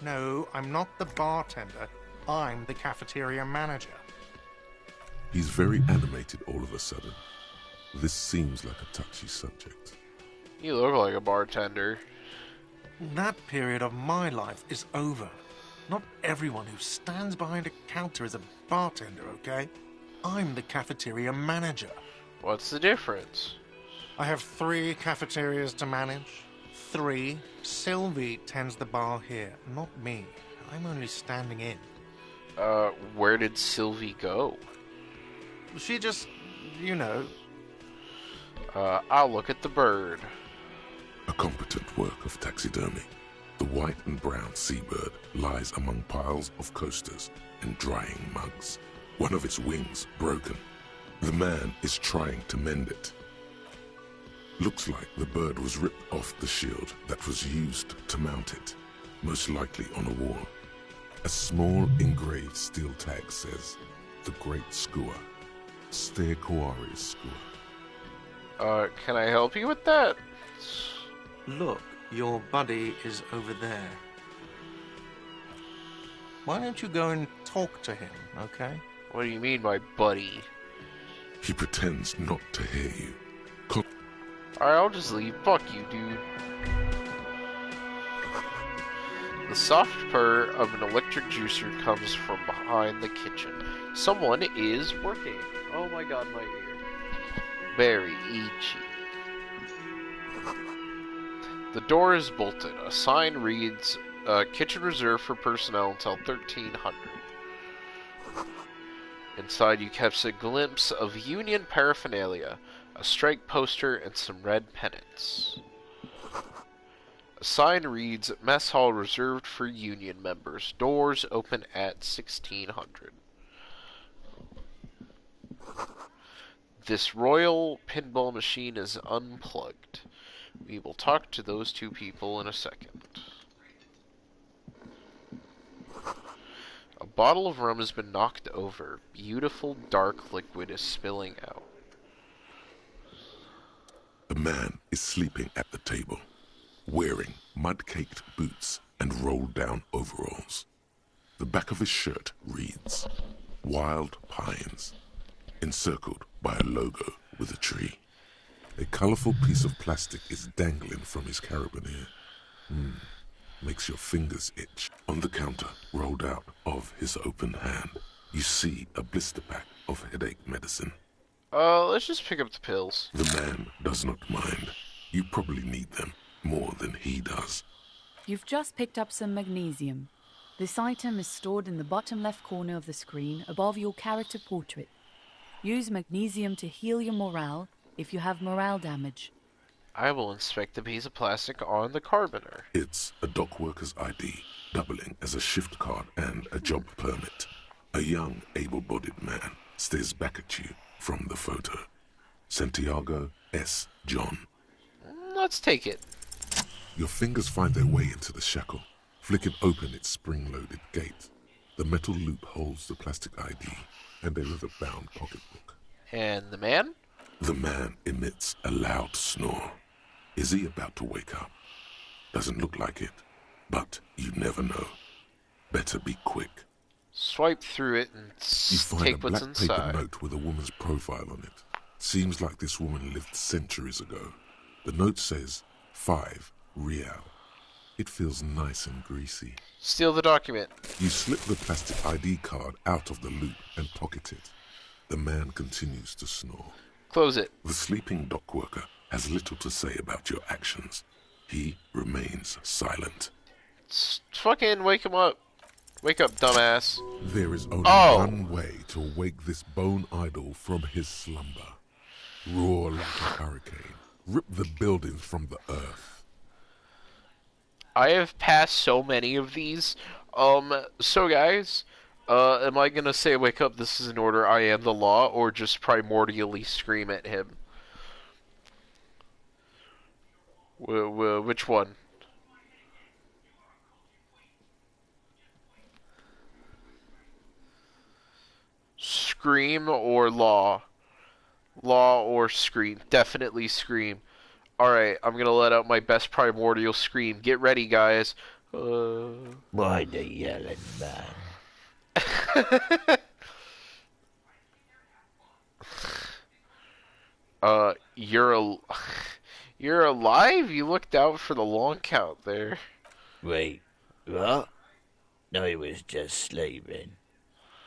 [SPEAKER 3] No, I'm not the bartender. I'm the cafeteria manager.
[SPEAKER 4] He's very animated all of a sudden. This seems like a touchy subject.
[SPEAKER 1] You look like a bartender.
[SPEAKER 3] That period of my life is over. Not everyone who stands behind a counter is a bartender, okay? I'm the cafeteria manager.
[SPEAKER 1] What's the difference?
[SPEAKER 3] I have 3 cafeterias to manage. 3. Sylvie tends the bar here, not me. I'm only standing in.
[SPEAKER 1] Where did Sylvie go?
[SPEAKER 3] She just
[SPEAKER 6] you know.
[SPEAKER 1] I'll look at the bird.
[SPEAKER 4] A competent work of taxidermy. The white and brown seabird lies among piles of coasters and drying mugs. One of its wings broken. The man is trying to mend it. Looks like the bird was ripped off the shield that was used to mount it, most likely on a wall. A small engraved steel tag says, "The Great Skua, Ste Koari's Skua."
[SPEAKER 1] Can I help you with that?
[SPEAKER 6] Look, your buddy is over there. Why don't you go and talk to him, okay?
[SPEAKER 1] What do you mean, my buddy?
[SPEAKER 4] He pretends not to hear you.
[SPEAKER 1] Alright, I'll just leave. Fuck you, dude. The soft purr of an electric juicer comes from behind the kitchen. Someone is working. Oh my god, my ear. Very itchy. The door is bolted. A sign reads, kitchen reserved for personnel until 1300. Inside you catch a glimpse of Union paraphernalia, a strike poster, and some red pennants. A sign reads, Mess Hall reserved for Union members. Doors open at 1600. This royal pinball machine is unplugged. We will talk to those two people in a second. A bottle of rum has been knocked over. Beautiful dark liquid is spilling out.
[SPEAKER 4] A man is sleeping at the table, wearing mud-caked boots and rolled-down overalls. The back of his shirt reads, Wild Pines, encircled by a logo with a tree. A colourful piece of plastic is dangling from his carabiner. Makes your fingers itch. On the counter, rolled out of his open hand, you see a blister pack of headache medicine.
[SPEAKER 1] Let's just pick up the pills.
[SPEAKER 4] The man does not mind. You probably need them more than he does.
[SPEAKER 7] You've just picked up some magnesium. This item is stored in the bottom left corner of the screen above your character portrait. Use magnesium to heal your morale if you have morale damage.
[SPEAKER 1] I will inspect the piece of plastic on the carboner.
[SPEAKER 4] It's a dock worker's ID, doubling as a shift card and a job permit. A young, able-bodied man stares back at you from the photo. Santiago S. John.
[SPEAKER 1] Let's take it.
[SPEAKER 4] Your fingers find their way into the shackle, flicking open its spring-loaded gate. The metal loop holds the plastic ID and a leather-bound pocketbook.
[SPEAKER 1] And the man?
[SPEAKER 4] The man emits a loud snore. Is he about to wake up? Doesn't look like it, but you never know. Better be quick.
[SPEAKER 1] Swipe through it and
[SPEAKER 4] You find
[SPEAKER 1] take
[SPEAKER 4] a
[SPEAKER 1] what's
[SPEAKER 4] black
[SPEAKER 1] inside.
[SPEAKER 4] paper note with a woman's profile on it. Seems like this woman lived centuries ago. The note says 5 real. It feels nice and greasy.
[SPEAKER 1] Steal the document.
[SPEAKER 4] You slip the plastic ID card out of the loop and pocket it. The man continues to snore.
[SPEAKER 1] Close it.
[SPEAKER 4] The sleeping dock worker has little to say about your actions. He remains silent.
[SPEAKER 1] Fucking wake him up. Wake up, dumbass.
[SPEAKER 4] There is only
[SPEAKER 1] Oh.
[SPEAKER 4] one way to wake this bone idol from his slumber. Roar like a hurricane. Rip the buildings from the earth.
[SPEAKER 1] I have passed so many of these. So guys, am I gonna say wake up, this is an order, I am the law, or just primordially scream at him? Which one? Scream or law? Law or scream? Definitely scream. Alright, I'm gonna let out my best primordial scream. Get ready, guys.
[SPEAKER 2] Why the yelling, man?
[SPEAKER 1] You're alive? You looked out for the long count there.
[SPEAKER 2] Wait, what? I was just sleeping.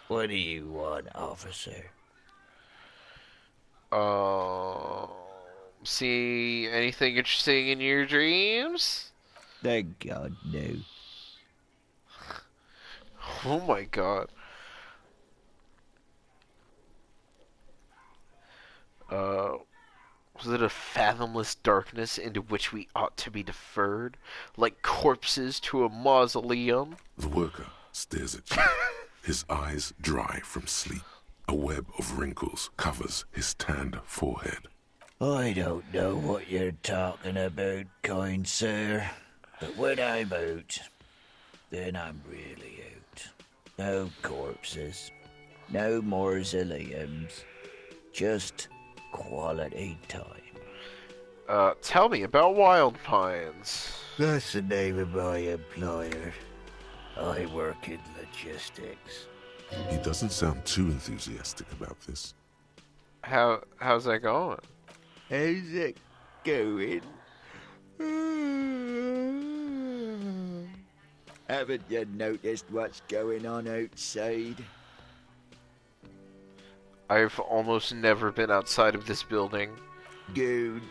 [SPEAKER 2] What do you want, officer?
[SPEAKER 1] See anything interesting in your dreams?
[SPEAKER 2] Thank God, no.
[SPEAKER 1] Oh my god. Uh, was it a fathomless darkness into which we ought to be deferred, like corpses to a mausoleum?
[SPEAKER 4] The worker stares at you, his eyes dry from sleep. A web of wrinkles covers his tanned forehead.
[SPEAKER 2] I don't know what you're talking about, kind sir. But when I'm out, then I'm really out. No corpses, no mausoleums, just quality time.
[SPEAKER 1] Tell me about Wild Pines.
[SPEAKER 2] That's the name of my employer. I work in logistics.
[SPEAKER 4] He doesn't sound too enthusiastic about this.
[SPEAKER 1] How's that going?
[SPEAKER 2] How's it going? Haven't you noticed what's going on outside?
[SPEAKER 1] I've almost never been outside of this building.
[SPEAKER 2] Good.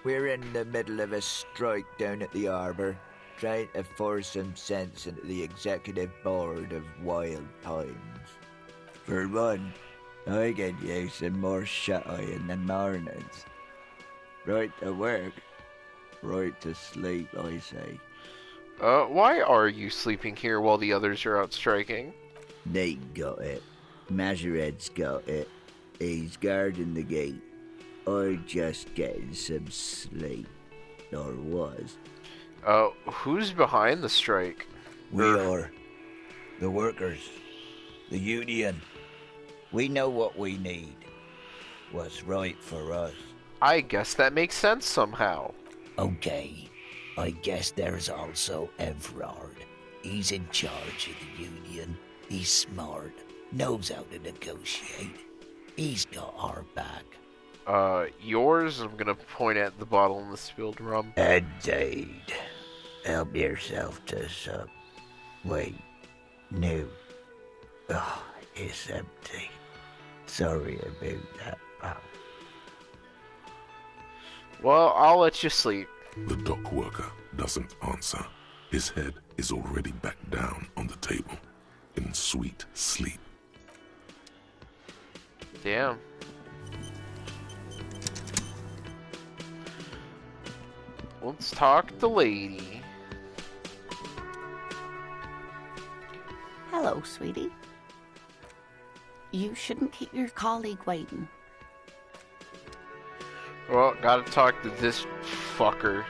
[SPEAKER 2] We're in the middle of a strike down at the harbour, trying to force some sense into the executive board of Wild Pines. For one, I can use some more shut-eye in the mornings. Right to work, right to sleep, I say.
[SPEAKER 1] Why are you sleeping here while the others are out striking?
[SPEAKER 2] Nate got it. Majoret's got it. He's guarding the gate. I'm just getting some sleep. Or was.
[SPEAKER 1] Who's behind the strike?
[SPEAKER 2] We are. The workers. The union. We know what we need. What's right for us.
[SPEAKER 1] I guess that makes sense somehow.
[SPEAKER 2] Okay. I guess there's also Everard. He's in charge of the union. He's smart. Knows how to negotiate. He's got our back.
[SPEAKER 1] Yours? I'm gonna point at the bottle in the spilled rum.
[SPEAKER 2] Indeed. Help yourself to some. Wait. No. Oh, it's empty. Sorry about that, pal.
[SPEAKER 1] Well, I'll let you sleep.
[SPEAKER 4] The dock worker doesn't answer. His head is already back down on the table, in sweet sleep.
[SPEAKER 1] Damn. Let's talk the lady.
[SPEAKER 8] Hello, sweetie. You shouldn't keep your colleague waiting.
[SPEAKER 1] Well, gotta talk to this fucker.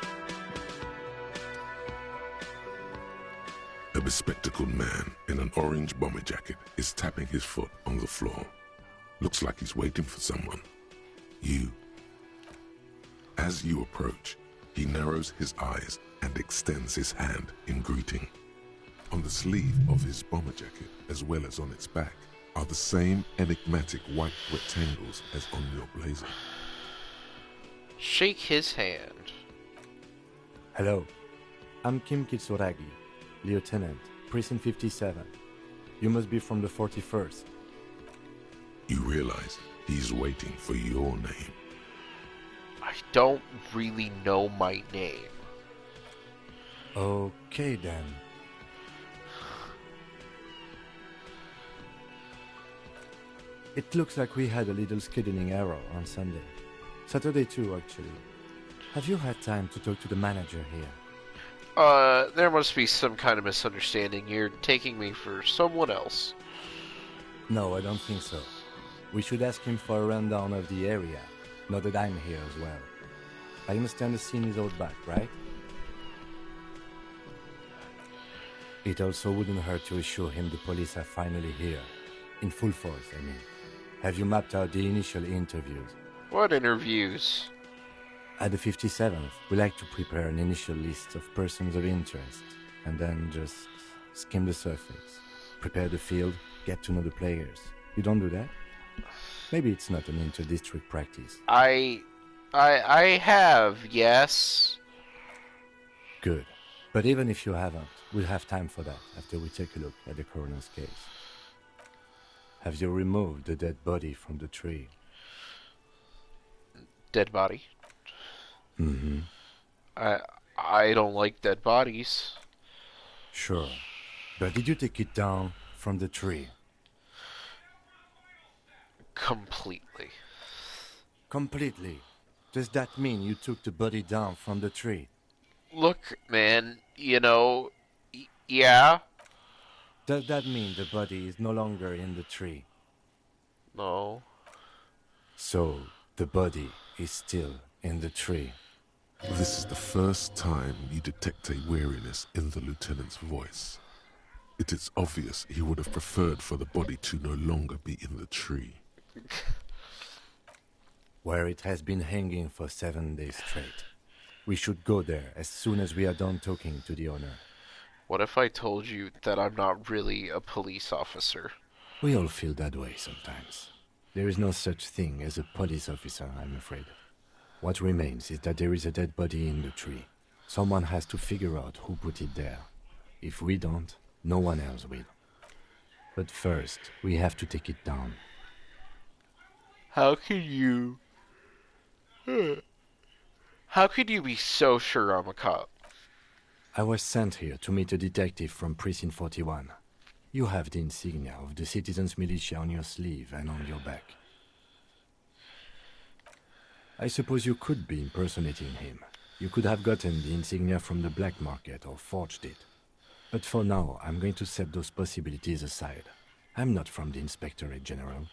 [SPEAKER 4] A bespectacled man in an orange bomber jacket is tapping his foot on the floor. Looks like he's waiting for someone. You. As you approach, he narrows his eyes and extends his hand in greeting. On the sleeve of his bomber jacket, as well as on its back, are the same enigmatic white rectangles as on your blazer.
[SPEAKER 1] Shake his hand.
[SPEAKER 9] Hello, I'm Kim Kitsuragi, Lieutenant, Precinct 57. You must be from the 41st.
[SPEAKER 4] You realize he's waiting for your name.
[SPEAKER 1] I don't really know my name.
[SPEAKER 9] Okay then. It looks like we had a little scheduling error on Sunday. Saturday too, actually. Have you had time to talk to the manager here?
[SPEAKER 1] There must be some kind of misunderstanding. You're taking me for someone else.
[SPEAKER 9] No, I don't think so. We should ask him for a rundown of the area, now that I'm here as well. I understand the scene is out back, right? It also wouldn't hurt to assure him the police are finally here. In full force, I mean. Have you mapped out the initial interviews?
[SPEAKER 1] What interviews?
[SPEAKER 9] At the 57th, we like to prepare an initial list of persons of interest, and then just skim the surface. Prepare the field, get to know the players. You don't do that? Maybe it's not an inter-district practice.
[SPEAKER 1] I have, yes.
[SPEAKER 9] Good. But even if you haven't, we'll have time for that after we take a look at the coroner's case. Have you removed the dead body from the tree?
[SPEAKER 1] Dead body?
[SPEAKER 9] Mm-hmm.
[SPEAKER 1] I don't like dead bodies.
[SPEAKER 9] Sure. But did you take it down from the tree?
[SPEAKER 1] Completely.
[SPEAKER 9] Completely. Does that mean you took the body down from the tree?
[SPEAKER 1] Look, man, yeah?
[SPEAKER 9] Does that mean the body is no longer in the tree?
[SPEAKER 1] No.
[SPEAKER 9] So, the body is still in the tree.
[SPEAKER 4] This is the first time you detect a weariness in the lieutenant's voice. It is obvious he would have preferred for the body to no longer be in the tree.
[SPEAKER 9] Where it has been hanging for 7 days straight. We should go there as soon as we are done talking to the owner.
[SPEAKER 1] What if I told you that I'm not really a police officer?
[SPEAKER 9] We all feel that way sometimes. There is no such thing as a police officer, I'm afraid. What remains is that there is a dead body in the tree. Someone has to figure out who put it there. If we don't, no one else will. But first, we have to take it down.
[SPEAKER 1] How could you be so sure I'm a cop?
[SPEAKER 9] I was sent here to meet a detective from Precinct 41. You have the insignia of the Citizens Militia on your sleeve and on your back. I suppose you could be impersonating him. You could have gotten the insignia from the black market or forged it. But for now, I'm going to set those possibilities aside. I'm not from the Inspectorate General.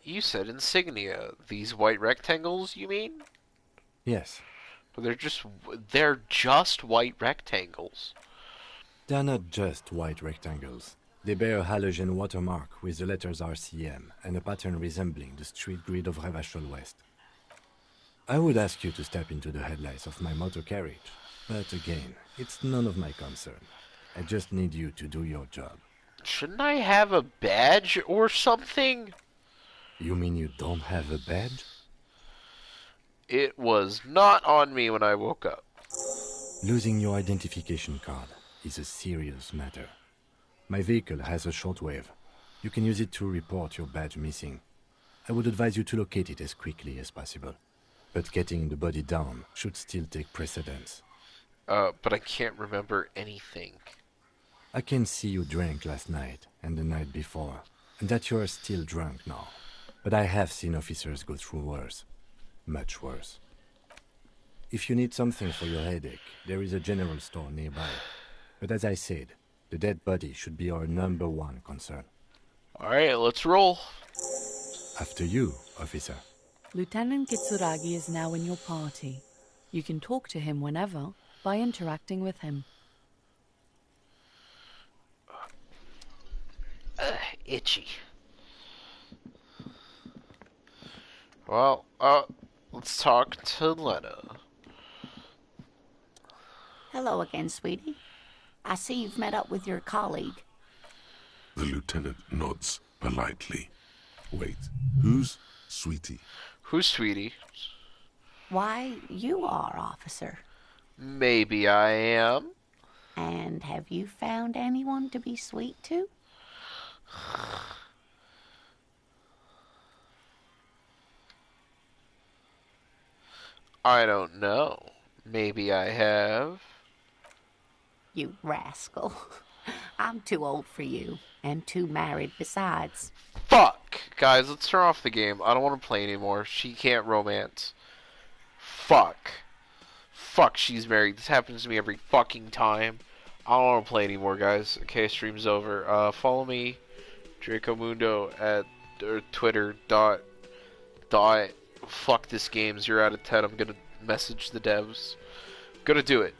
[SPEAKER 1] You said insignia. These white rectangles, you mean?
[SPEAKER 9] Yes.
[SPEAKER 1] But they're just white rectangles.
[SPEAKER 9] They're not just white rectangles. They bear a halogen watermark with the letters RCM and a pattern resembling the street grid of Revachol West. I would ask you to step into the headlights of my motor carriage, but again, it's none of my concern. I just need you to do your job.
[SPEAKER 1] Shouldn't I have a badge or something?
[SPEAKER 9] You mean you don't have a badge?
[SPEAKER 1] It was not on me when I woke up.
[SPEAKER 9] Losing your identification card is a serious matter. My vehicle has a shortwave. You can use it to report your badge missing. I would advise you to locate it as quickly as possible. But getting the body down should still take precedence.
[SPEAKER 1] But I can't remember anything.
[SPEAKER 9] I can see you drank last night and the night before, and that you are still drunk now. But I have seen officers go through worse. Much worse. If you need something for your headache, there is a general store nearby. But as I said, the dead body should be our #1 concern.
[SPEAKER 1] Alright, let's roll.
[SPEAKER 9] After you, officer.
[SPEAKER 7] Lieutenant Kitsuragi is now in your party. You can talk to him whenever by interacting with him.
[SPEAKER 1] Itchy. Well, let's talk to Lena.
[SPEAKER 8] Hello again, sweetie. I see you've met up with your colleague.
[SPEAKER 4] The lieutenant nods politely. Wait, who's Sweetie?
[SPEAKER 1] Who's Sweetie?
[SPEAKER 8] Why, you are, officer.
[SPEAKER 1] Maybe I am.
[SPEAKER 8] And have you found anyone to be sweet to?
[SPEAKER 1] I don't know. Maybe I have.
[SPEAKER 8] You rascal. I'm too old for you, and too married besides.
[SPEAKER 1] Fuck! Guys, let's turn off the game. I don't want to play anymore. She can't romance. Fuck. Fuck, she's married. This happens to me every fucking time. I don't want to play anymore, guys. Okay, stream's over. Follow me, Draco Mundo, at Twitter. Fuck this game. 0 out of 10. I'm gonna message the devs. Gonna do it.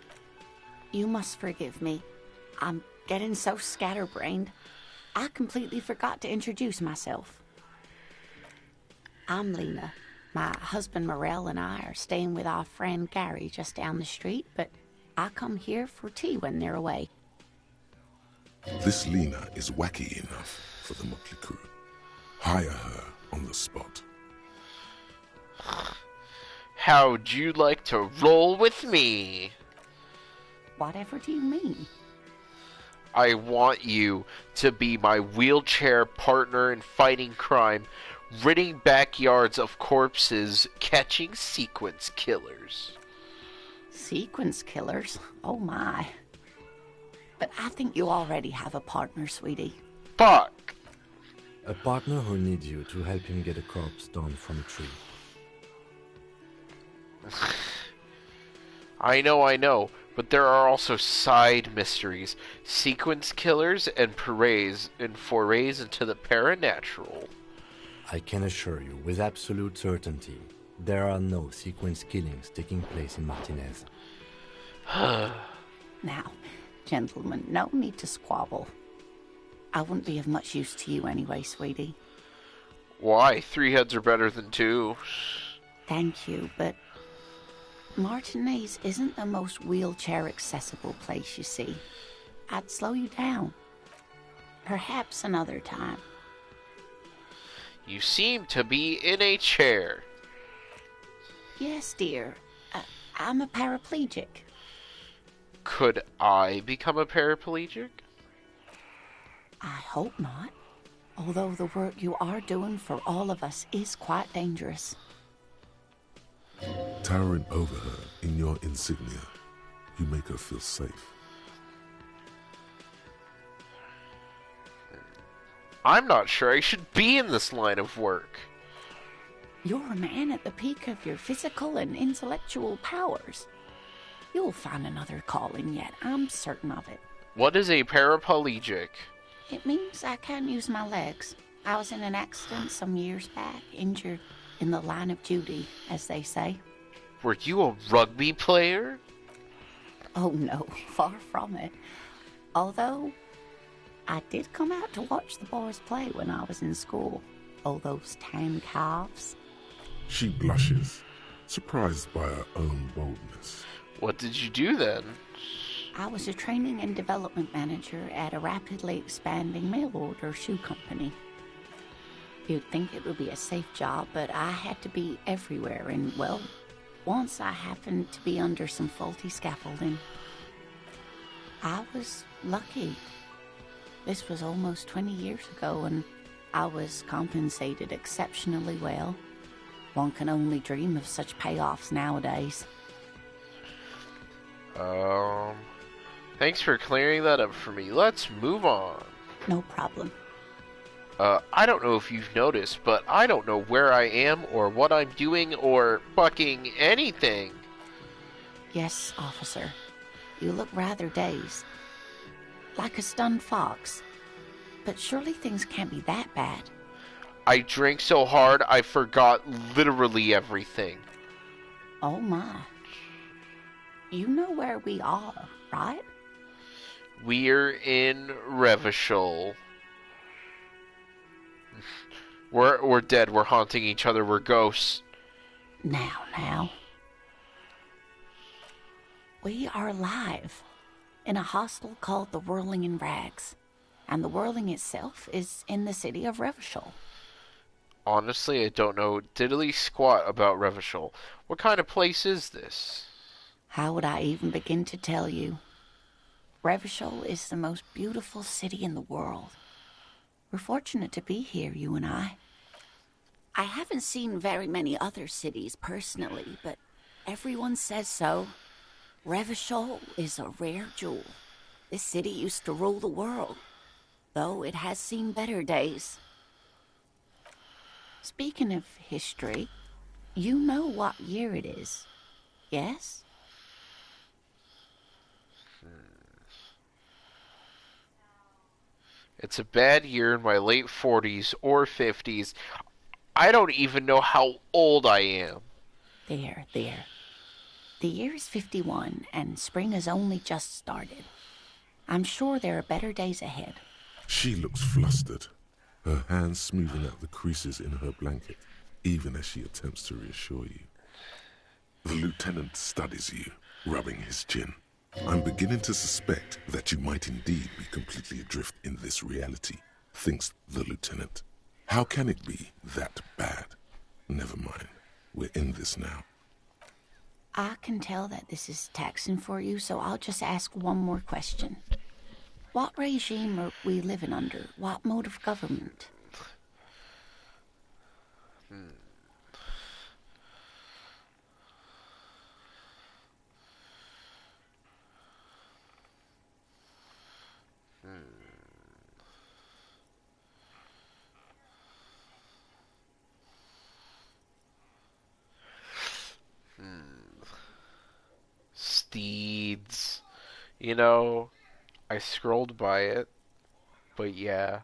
[SPEAKER 8] You must forgive me. I'm getting so scatterbrained. I completely forgot to introduce myself. I'm Lena. My husband Morel and I are staying with our friend Gary just down the street, but I come here for tea when they're away.
[SPEAKER 4] This Lena is wacky enough for the motley crew. Hire her on the spot.
[SPEAKER 1] How'd you like to roll with me?
[SPEAKER 8] Whatever do you mean?
[SPEAKER 1] I want you to be my wheelchair partner in fighting crime, ridding backyards of corpses, catching sequence killers.
[SPEAKER 8] Sequence killers? Oh my. But I think you already have a partner, sweetie.
[SPEAKER 1] Fuck!
[SPEAKER 9] A partner who needs you to help him get a corpse down from a tree.
[SPEAKER 1] I know, but there are also side mysteries, sequence killers, and forays into the paranatural.
[SPEAKER 9] I can assure you, with absolute certainty, there are no sequence killings taking place in Martinez.
[SPEAKER 8] Now, gentlemen, no need to squabble. I wouldn't be of much use to you anyway, sweetie.
[SPEAKER 1] Why? 3 heads are better than 2.
[SPEAKER 8] Thank you, but Martinez isn't the most wheelchair-accessible place, you see. I'd slow you down. Perhaps another time.
[SPEAKER 1] You seem to be in a chair.
[SPEAKER 8] Yes, dear. I'm a paraplegic.
[SPEAKER 1] Could I become a paraplegic?
[SPEAKER 8] I hope not. Although the work you are doing for all of us is quite dangerous.
[SPEAKER 4] Towering over her in your insignia, you make her feel safe.
[SPEAKER 1] I'm not sure I should be in this line of work.
[SPEAKER 8] You're a man at the peak of your physical and intellectual powers. You'll find another calling yet, I'm certain of it.
[SPEAKER 1] What is a paraplegic?
[SPEAKER 8] It means I can't use my legs. I was in an accident some years back, injured in the line of duty, as they say.
[SPEAKER 1] Were you a rugby player?
[SPEAKER 8] Oh no, far from it. Although, I did come out to watch the boys play when I was in school. Oh, those tan calves.
[SPEAKER 4] She blushes, surprised by her own boldness.
[SPEAKER 1] What did you do then?
[SPEAKER 8] I was a training and development manager at a rapidly expanding mail-order shoe company. You'd think it would be a safe job, but I had to be everywhere, and, well, once I happened to be under some faulty scaffolding. I was lucky. This was almost 20 years ago, and I was compensated exceptionally well. One can only dream of such payoffs nowadays.
[SPEAKER 1] Thanks for clearing that up for me. Let's move on.
[SPEAKER 8] No problem.
[SPEAKER 1] I don't know if you've noticed, but I don't know where I am or what I'm doing or fucking anything.
[SPEAKER 8] Yes, officer. You look rather dazed. Like a stunned fox. But surely things can't be that bad.
[SPEAKER 1] I drank so hard I forgot literally everything.
[SPEAKER 8] Oh my. You know where we are, right?
[SPEAKER 1] We're in Revachol. We're dead. We're haunting each other. We're ghosts.
[SPEAKER 8] Now. We are alive in a hostel called the Whirling in Rags. And the Whirling itself is in the city of Revachol.
[SPEAKER 1] Honestly, I don't know diddly squat about Revachol. What kind of place is this?
[SPEAKER 8] How would I even begin to tell you? Revachol is the most beautiful city in the world. We're fortunate to be here, you and I. I haven't seen very many other cities personally, but everyone says so. Revachol is a rare jewel. This city used to rule the world, though it has seen better days. Speaking of history, you know what year it is, yes?
[SPEAKER 1] It's a bad year in my late 40s or 50s. I don't even know how old I am.
[SPEAKER 8] There. The year is 51, and spring has only just started. I'm sure there are better days ahead.
[SPEAKER 4] She looks flustered, her hands smoothing out the creases in her blanket, even as she attempts to reassure you. The lieutenant studies you, rubbing his chin. I'm beginning to suspect that you might indeed be completely adrift in this reality, thinks the lieutenant. How can it be that bad? Never mind. We're in this now.
[SPEAKER 8] I can tell that this is taxing for you, so I'll just ask one more question. What regime are we living under? What mode of government?
[SPEAKER 1] You know, I scrolled by it, but yeah.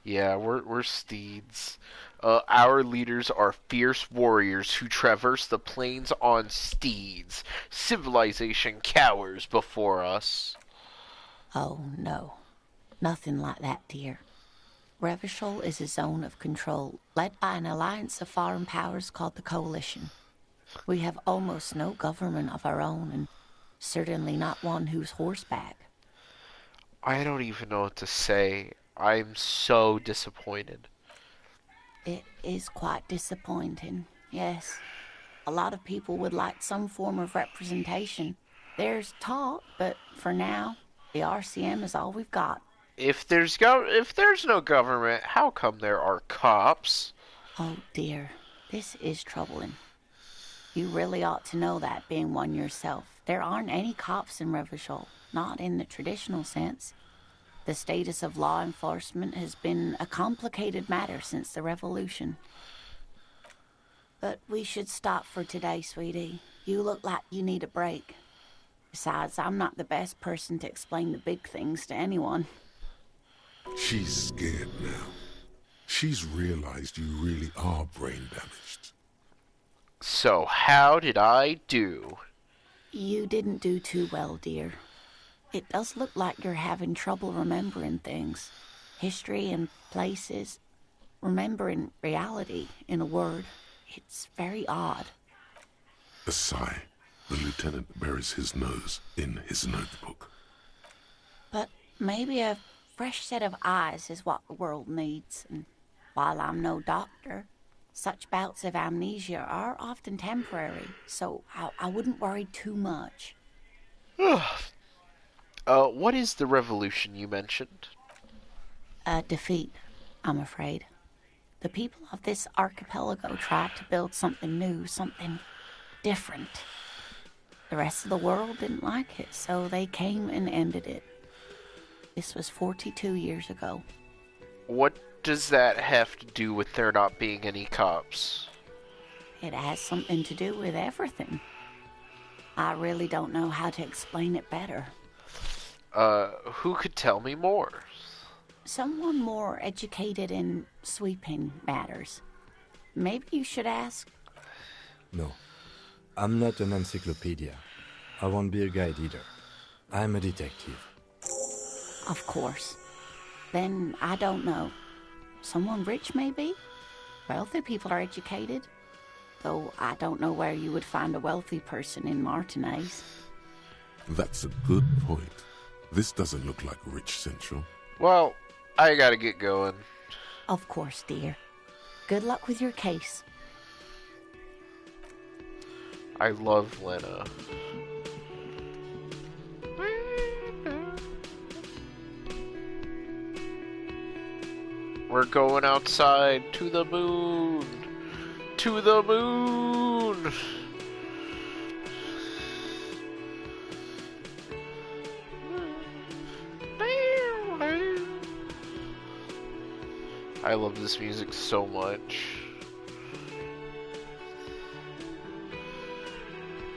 [SPEAKER 1] Yeah, we're steeds. Our leaders are fierce warriors who traverse the plains on steeds. Civilization cowers before us.
[SPEAKER 8] Oh, no. Nothing like that, dear. Revachol is a zone of control led by an alliance of foreign powers called the Coalition. We have almost no government of our own, and certainly not one who's horseback.
[SPEAKER 1] I don't even know what to say. I'm so disappointed.
[SPEAKER 8] It is quite disappointing, yes. A lot of people would like some form of representation. There's talk, but for now, the RCM is all we've got.
[SPEAKER 1] If there's no government, how come there are cops?
[SPEAKER 8] Oh dear, this is troubling. You really ought to know that, being one yourself. There aren't any cops in Revachol, not in the traditional sense. The status of law enforcement has been a complicated matter since the revolution. But we should stop for today, sweetie. You look like you need a break. Besides, I'm not the best person to explain the big things to anyone.
[SPEAKER 4] She's scared now. She's realized you really are brain damaged.
[SPEAKER 1] So how did I do?
[SPEAKER 8] You didn't do too well, dear. It does look like you're having trouble remembering things. History and places. Remembering reality, in a word. It's very odd.
[SPEAKER 4] A sigh. The lieutenant buries his nose in his notebook.
[SPEAKER 8] But maybe a fresh set of eyes is what the world needs. And while I'm no doctor, such bouts of amnesia are often temporary, so I wouldn't worry too much.
[SPEAKER 1] What is the revolution you mentioned?
[SPEAKER 8] A defeat, I'm afraid. The people of this archipelago tried to build something new, something different. The rest of the world didn't like it, so they came and ended it. This was 42 years ago.
[SPEAKER 1] What does that have to do with there not being any cops?
[SPEAKER 8] It has something to do with everything. I really don't know how to explain it better.
[SPEAKER 1] Who could tell me more?
[SPEAKER 8] Someone more educated in sweeping matters. Maybe you should ask.
[SPEAKER 9] No, I'm not an encyclopedia. I won't be a guide either. I'm a detective.
[SPEAKER 8] Of course. Then I don't know. Someone rich, maybe? Wealthy people are educated. Though I don't know where you would find a wealthy person in Martinez.
[SPEAKER 4] That's a good point. This doesn't look like Rich Central.
[SPEAKER 1] Well, I gotta get going.
[SPEAKER 8] Of course, dear. Good luck with your case.
[SPEAKER 1] I love Lena. We're going outside to the moon. To the moon. I love this music so much.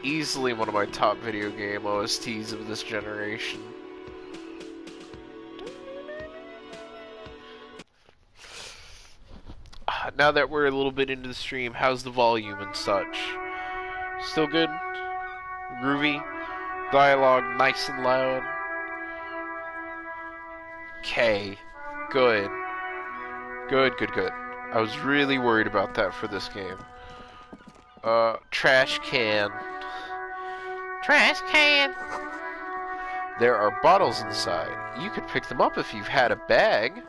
[SPEAKER 1] Easily one of my top video game OSTs of this generation. Now that we're a little bit into the stream, how's the volume and such? Still good? Groovy? Dialogue nice and loud? Okay. Good. Good. I was really worried about that for this game. Trash can. Trash can! There are bottles inside. You could pick them up if you've had a bag.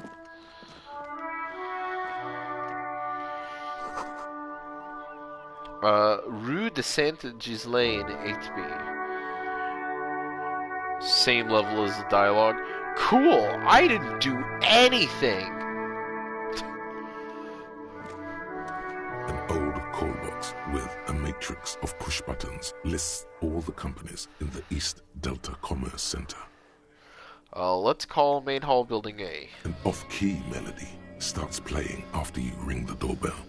[SPEAKER 1] Rue de Saint-Ghislain, 8B. Same level as the dialogue. Cool! I didn't do anything!
[SPEAKER 4] An old call box with a matrix of push buttons lists all the companies in the East Delta Commerce Center.
[SPEAKER 1] Let's call main hall building A.
[SPEAKER 4] An off-key melody starts playing after you ring the doorbell.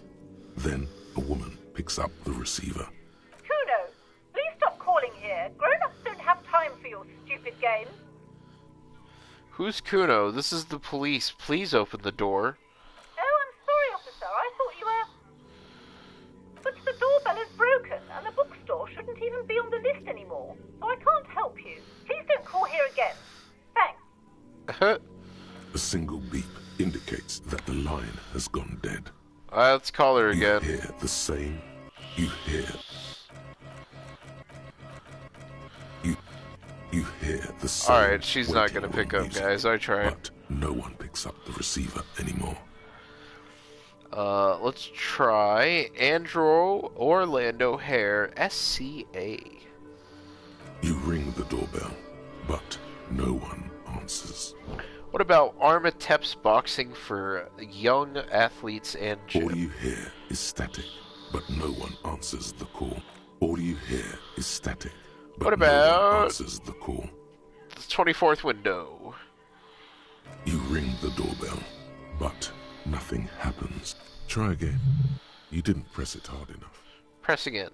[SPEAKER 4] Then a woman picks up the receiver.
[SPEAKER 10] Kuno, please stop calling here. Grown-ups don't have time for your stupid games.
[SPEAKER 1] Who's Kuno? This is the police. Please open the door.
[SPEAKER 10] Oh, I'm sorry, officer. I thought you were... But the doorbell is broken, and the bookstore shouldn't even be on the list anymore. So I can't help you. Please don't call here again. Thanks.
[SPEAKER 4] A single beep indicates that the line has gone dead.
[SPEAKER 1] Let's call her again.
[SPEAKER 4] You hear the same. You hear the same.
[SPEAKER 1] Alright, she's not gonna pick up,
[SPEAKER 4] music,
[SPEAKER 1] guys. I tried.
[SPEAKER 4] But no one picks up the receiver anymore.
[SPEAKER 1] Let's try Andrew Orlando Hare, SCA.
[SPEAKER 4] You ring the doorbell, but no one answers.
[SPEAKER 1] What about Armatep's boxing for young athletes and gym?
[SPEAKER 4] All you hear is static, but no one answers the call. All you hear is static, but
[SPEAKER 1] what about
[SPEAKER 4] no one answers the call.
[SPEAKER 1] The 24th window?
[SPEAKER 4] You ring the doorbell, but nothing happens. Try again. You didn't press it hard enough.
[SPEAKER 1] Press again.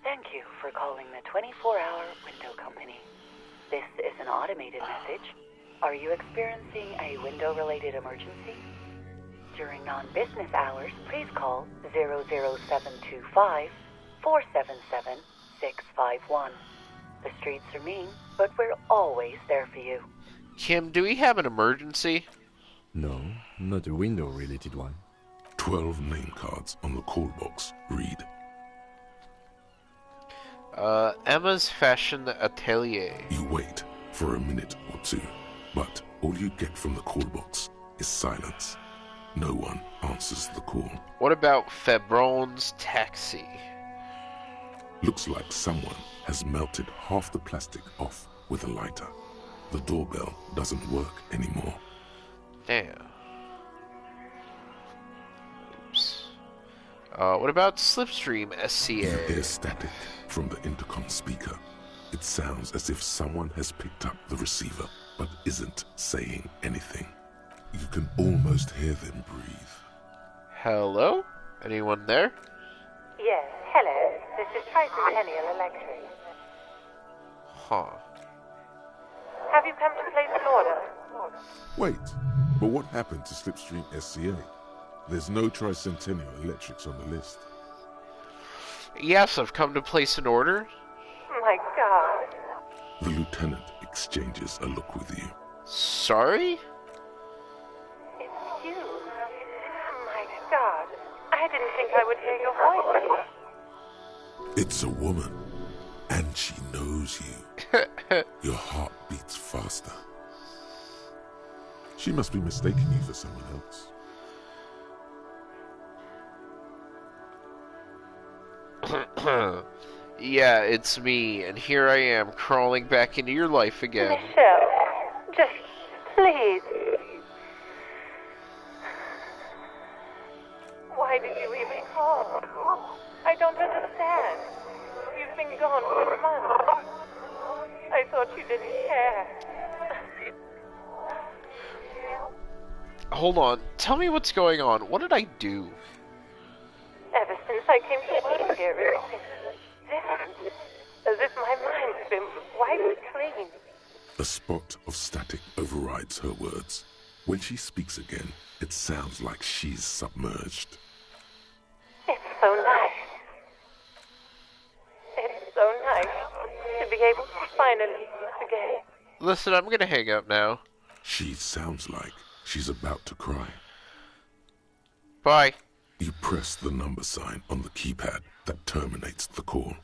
[SPEAKER 11] Thank you for calling the 24-hour window company. This is an automated message. Are you experiencing a window-related emergency? During non-business hours, please call 00725 477 651. The streets are mean, but we're always there for you.
[SPEAKER 1] Kim, do we have an emergency?
[SPEAKER 9] No, not a window-related one.
[SPEAKER 4] 12 name cards on the call box. Read.
[SPEAKER 1] Emma's Fashion Atelier.
[SPEAKER 4] You wait for a minute or two, but all you get from the call box is silence. No one answers the call.
[SPEAKER 1] What about Febron's Taxi?
[SPEAKER 4] Looks like someone has melted half the plastic off with a lighter. The doorbell doesn't work anymore.
[SPEAKER 1] Damn. Oops. What about Slipstream SCA?
[SPEAKER 4] You hear static from the intercom speaker. It sounds as if someone has picked up the receiver, but isn't saying anything. You can almost hear them breathe.
[SPEAKER 1] Hello? Anyone there?
[SPEAKER 10] Yes, hello. This is Tricentennial Electric.
[SPEAKER 1] Huh.
[SPEAKER 10] Have you come to place an order?
[SPEAKER 4] Wait, but what happened to Slipstream SCA? There's no Tricentennial Electrics on the list.
[SPEAKER 1] Yes, I've come to place an order.
[SPEAKER 10] My God.
[SPEAKER 4] The lieutenant exchanges a look with you.
[SPEAKER 1] Sorry?
[SPEAKER 10] It's you. My God. I didn't think I would hear your voice.
[SPEAKER 4] It's a woman, and she knows you. Your heart beats faster. She must be mistaking you for someone else.
[SPEAKER 1] Yeah, it's me, and here I am, crawling back into your life again.
[SPEAKER 10] Michelle, just please. Why did you even call? I don't understand. You've been gone for months. I thought you didn't care.
[SPEAKER 1] Hold on, tell me what's going on. What did I do?
[SPEAKER 10] Ever since I came to work here, it's different. As if my mind's been wiped clean.
[SPEAKER 4] A spot of static overrides her words. When she speaks again, it sounds like she's submerged.
[SPEAKER 10] It's so nice. It's so nice to be able to finally meet again.
[SPEAKER 1] Listen, I'm gonna hang up now.
[SPEAKER 4] She sounds like she's about to cry.
[SPEAKER 1] Bye.
[SPEAKER 4] You press the number sign on the keypad that terminates the call.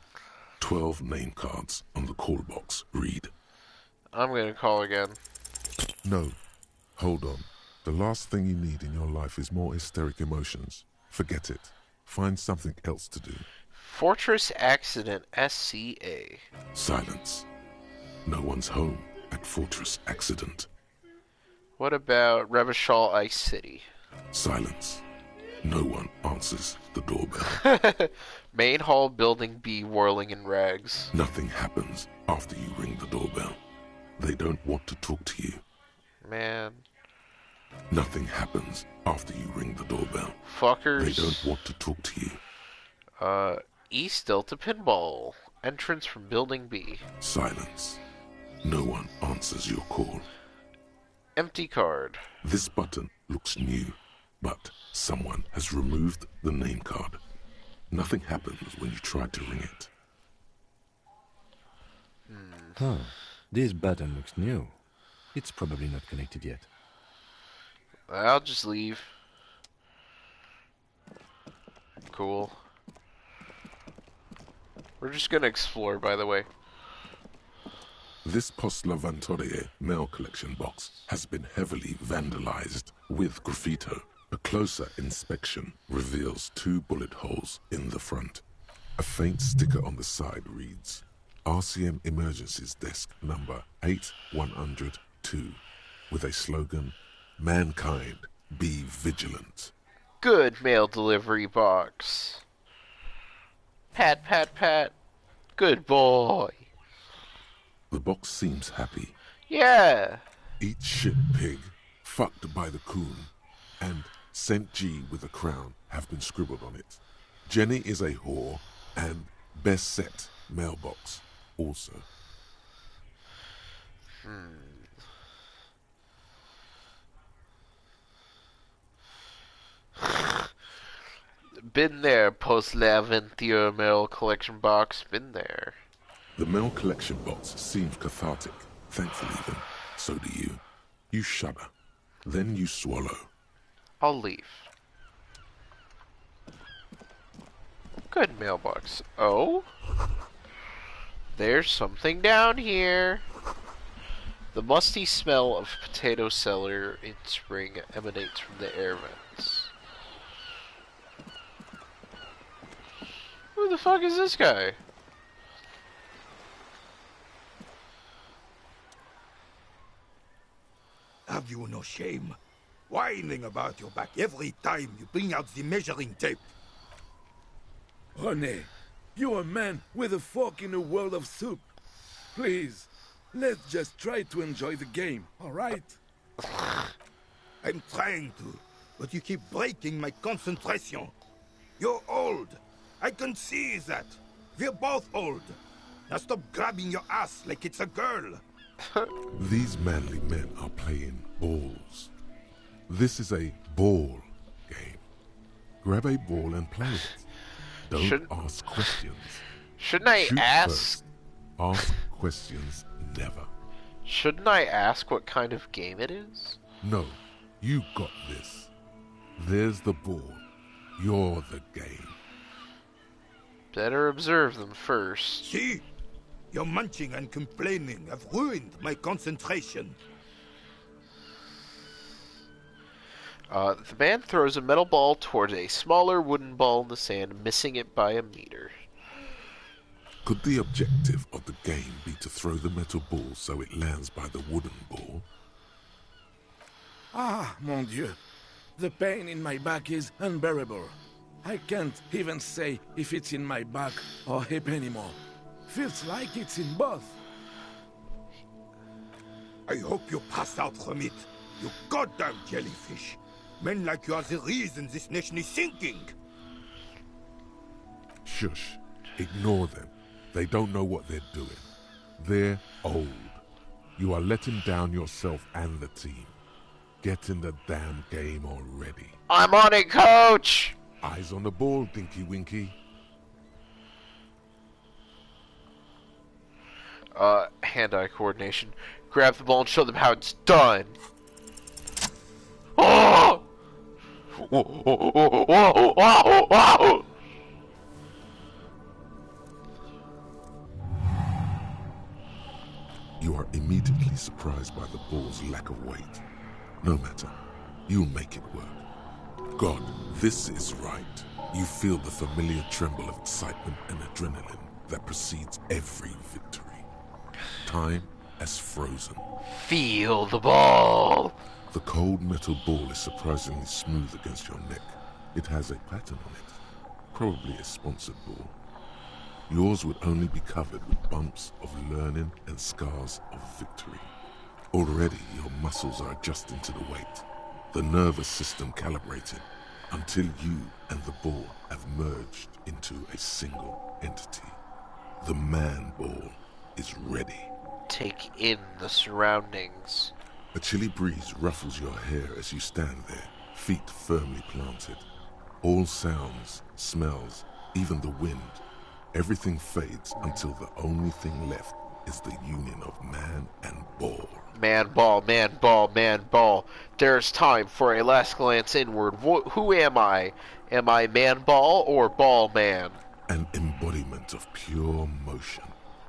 [SPEAKER 4] 12 name cards on the call box. Read.
[SPEAKER 1] I'm gonna call again.
[SPEAKER 4] No. Hold on. The last thing you need in your life is more hysteric emotions. Forget it. Find something else to do.
[SPEAKER 1] Fortress Accident SCA.
[SPEAKER 4] Silence. No one's home at Fortress Accident.
[SPEAKER 1] What about Revachol Ice City?
[SPEAKER 4] Silence. No one answers the doorbell.
[SPEAKER 1] Main hall, building B, whirling in rags.
[SPEAKER 4] Nothing happens after you ring the doorbell. They don't want to talk to you.
[SPEAKER 1] Man.
[SPEAKER 4] Nothing happens after you ring the doorbell.
[SPEAKER 1] Fuckers.
[SPEAKER 4] They don't want to talk to you.
[SPEAKER 1] East Delta Pinball. Entrance from building B.
[SPEAKER 4] Silence. No one answers your call.
[SPEAKER 1] Empty card.
[SPEAKER 4] This button looks new, but someone has removed the name card. Nothing happens when you try to ring it.
[SPEAKER 9] Huh. This button looks new. It's probably not connected yet.
[SPEAKER 1] I'll just leave. Cool. We're just gonna explore, by the way.
[SPEAKER 4] This Post Lavantorie mail collection box has been heavily vandalized with graffito. A closer inspection reveals 2 bullet holes in the front. A faint sticker on the side reads, RCM Emergencies Desk number 8102, with a slogan, Mankind, be vigilant.
[SPEAKER 1] Good mail delivery box. Pat, pat, pat. Good boy.
[SPEAKER 4] The box seems happy.
[SPEAKER 1] Yeah.
[SPEAKER 4] Eat shit pig, fucked by the coon, and St. G with a crown have been scribbled on it. Jenny is a whore, and best set mailbox also.
[SPEAKER 1] Been there, Post Lavantorie mail collection box. Been there.
[SPEAKER 4] The mail collection box seems cathartic. Thankfully then, so do you. You shudder. Then you swallow.
[SPEAKER 1] I'll leave. Good mailbox. Oh? There's something down here. The musty smell of potato cellar in spring emanates from the air vents. Who the fuck is this guy?
[SPEAKER 12] Have you no shame? Whining about your back every time you bring out the measuring tape.
[SPEAKER 13] René, you're a man with a fork in a world of soup. Please, let's just try to enjoy the game, all right?
[SPEAKER 12] I'm trying to, but you keep breaking my concentration. You're old. I can see that. We're both old. Now stop grabbing your ass like it's a girl.
[SPEAKER 4] These manly men are playing balls. This is a ball game. Grab a ball and play it. Don't ask questions.
[SPEAKER 1] Shouldn't I
[SPEAKER 4] Shoot
[SPEAKER 1] ask?
[SPEAKER 4] First. Ask questions never.
[SPEAKER 1] Shouldn't I ask what kind of game it is?
[SPEAKER 4] No, you got this. There's the ball. You're the game.
[SPEAKER 1] Better observe them first.
[SPEAKER 12] See? Your munching and complaining have ruined my concentration.
[SPEAKER 1] The man throws a metal ball towards a smaller wooden ball in the sand, missing it by a meter.
[SPEAKER 4] Could the objective of the game be to throw the metal ball so it lands by the wooden ball?
[SPEAKER 13] Ah, mon Dieu. The pain in my back is unbearable. I can't even say if it's in my back or hip anymore. Feels like it's in both.
[SPEAKER 12] I hope you pass out from it, you goddamn jellyfish. Men like you are the reason this nation is sinking.
[SPEAKER 4] Shush. Ignore them. They don't know what they're doing. They're old. You are letting down yourself and the team. Get in the damn game already.
[SPEAKER 1] I'm on it, coach!
[SPEAKER 4] Eyes on the ball, Dinky Winky.
[SPEAKER 1] Hand-eye coordination. Grab the ball and show them how it's done. Oh! Whoa, whoa, whoa, whoa, whoa, whoa.
[SPEAKER 4] You are immediately surprised by the ball's lack of weight. No matter. You'll make it work. God, this is right. You feel the familiar tremble of excitement and adrenaline that precedes every victory. Time has frozen.
[SPEAKER 1] Feel the ball.
[SPEAKER 4] The cold metal ball is surprisingly smooth against your neck. It has a pattern on it. Probably a sponsored ball. Yours would only be covered with bumps of learning and scars of victory. Already your muscles are adjusting to the weight. The nervous system calibrated until you and the ball have merged into a single entity. The man ball is ready.
[SPEAKER 1] take in the surroundings.
[SPEAKER 4] A chilly breeze ruffles your hair as you stand there, feet firmly planted. All sounds, smells, even the wind, everything fades until the only thing left is the union of man and ball.
[SPEAKER 1] Man, ball, man, ball, man, ball. There's time for a last glance inward. Who am I? Am I man ball or ball man?
[SPEAKER 4] An embodiment of pure motion.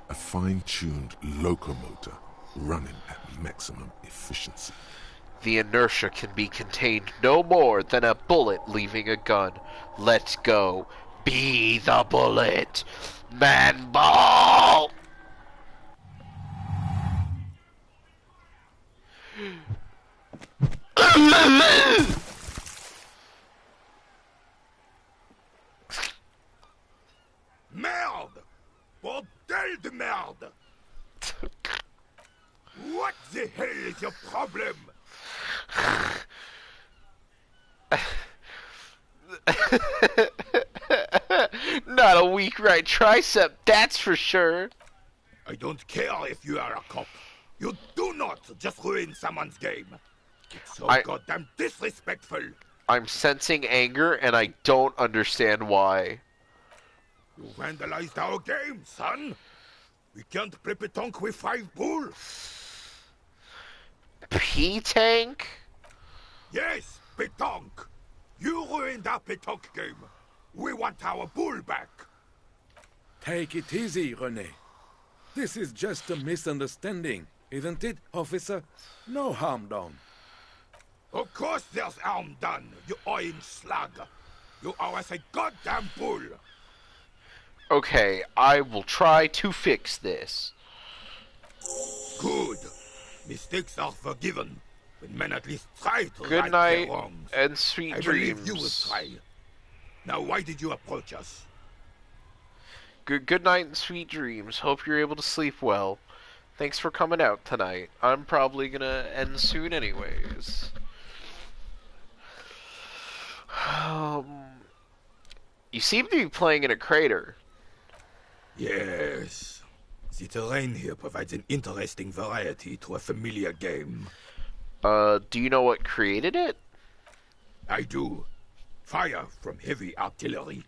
[SPEAKER 4] A fine-tuned locomotor running at maximum efficiency.
[SPEAKER 1] The inertia can be contained no more than a bullet leaving a gun. Let's go. Be the bullet. Man ball!
[SPEAKER 12] Merde! Bordel de merde! What the hell is your problem?
[SPEAKER 1] Not a weak right tricep, that's for sure.
[SPEAKER 12] I don't care if you are a cop. You do not just ruin someone's game. It's so goddamn disrespectful.
[SPEAKER 1] I'm sensing anger and I don't understand why.
[SPEAKER 12] You vandalized our game, son. We can't play pétanque with 5 bulls.
[SPEAKER 1] P-tank?
[SPEAKER 12] Yes, pétanque. You ruined our pétanque game. We want our bull back.
[SPEAKER 13] Take it easy, René. This is just a misunderstanding, isn't it, officer? No harm done.
[SPEAKER 12] Of course there's harm done, you orange slug. You owe us a goddamn bull.
[SPEAKER 1] Okay, I will try to fix this.
[SPEAKER 12] Good. Mistakes are forgiven, when men at least try to
[SPEAKER 1] Good
[SPEAKER 12] right
[SPEAKER 1] night
[SPEAKER 12] their wrongs.
[SPEAKER 1] and sweet
[SPEAKER 12] I
[SPEAKER 1] dreams.
[SPEAKER 12] believe you will try. Now, why did you approach us?
[SPEAKER 1] Good night and sweet dreams. Hope you're able to sleep well. Thanks for coming out tonight. I'm probably gonna end soon anyways. You seem to be playing in a crater.
[SPEAKER 12] Yes. The terrain here provides an interesting variety to a familiar game.
[SPEAKER 1] Do you know what created it?
[SPEAKER 12] I do. Fire from heavy artillery.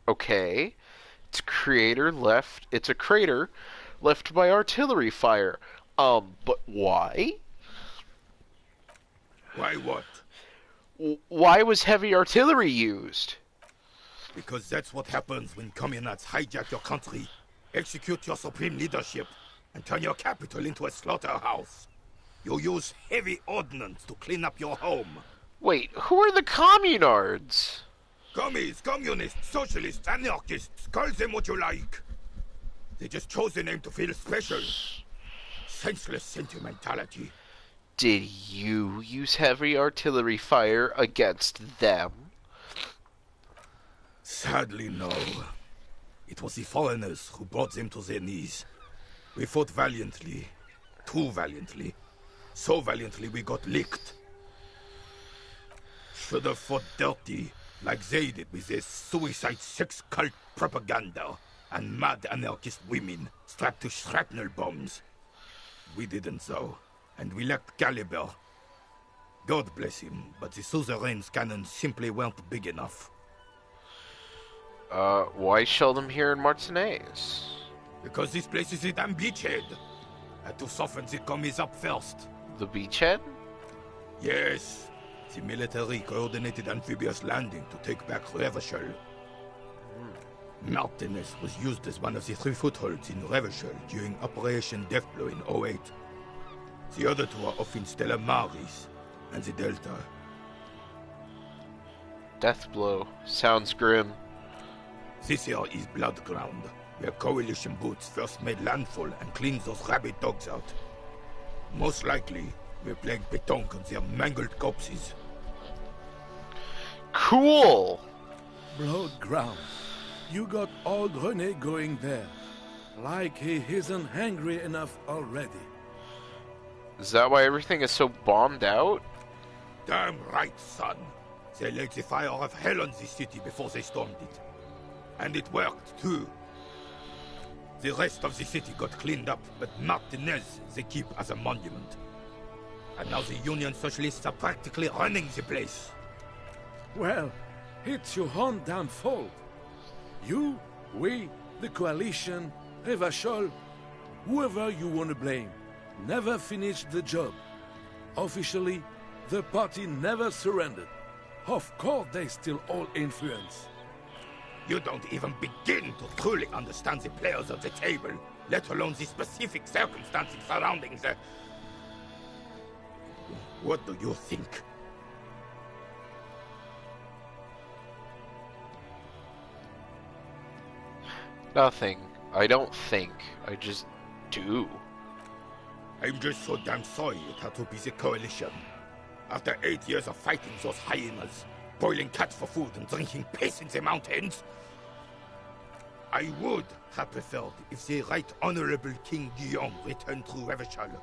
[SPEAKER 1] Okay. It's a crater left by artillery fire. But why?
[SPEAKER 12] Why what?
[SPEAKER 1] Why was heavy artillery used?
[SPEAKER 12] Because that's what happens when communists hijack your country, execute your supreme leadership, and turn your capital into a slaughterhouse. You use heavy ordnance to clean up your home.
[SPEAKER 1] Wait, who are the communards?
[SPEAKER 12] Commies, communists, socialists, anarchists, call them what you like. They just chose the name to feel special. Senseless sentimentality.
[SPEAKER 1] Did you use heavy artillery fire against them?
[SPEAKER 12] Sadly, no. It was the foreigners who brought them to their knees. We fought valiantly. Too valiantly. So valiantly we got licked. Should have fought dirty, like they did with their suicide sex cult propaganda and mad anarchist women strapped to shrapnel bombs. We didn't though, and we lacked caliber. God bless him, but the suzerain's cannons simply weren't big enough.
[SPEAKER 1] Why shell them here in Martinez?
[SPEAKER 12] Because this place is a damn beachhead. Had to soften the commies up first.
[SPEAKER 1] The beachhead?
[SPEAKER 12] Yes. The military coordinated amphibious landing to take back Revachol. Martinez was used as one of the 3 footholds in Revachol during Operation Deathblow in 08. The other 2 are off in Stella Maris and the Delta.
[SPEAKER 1] Deathblow. Sounds grim.
[SPEAKER 12] This here is Blood Ground, where coalition boots first made landfall and cleaned those rabid dogs out. Most likely, we're playing pétanque on their mangled corpses.
[SPEAKER 1] Cool!
[SPEAKER 13] Blood Ground. You got old René going there. Like he isn't hungry enough already.
[SPEAKER 1] Is that why everything is so bombed out?
[SPEAKER 12] Damn right, son. They laid the fire of hell on the city before they stormed it. And it worked, too. The rest of the city got cleaned up, but Martinez they keep as a monument. And now the Union Socialists are practically running the place.
[SPEAKER 13] Well, it's your own damn fault. You, we, the Coalition, Revachol, whoever you want to blame, never finished the job. Officially, the party never surrendered. Of course they still all influence.
[SPEAKER 12] You don't even begin to truly understand the players of the table, let alone the specific circumstances surrounding the... What do you think?
[SPEAKER 1] Nothing. I don't think. I just do.
[SPEAKER 12] I'm just so damn sorry it had to be the Coalition. After 8 years of fighting those hyenas, boiling cats for food and drinking piss in the mountains, I would have preferred if the Right Honorable King Guillaume returned through Revachol,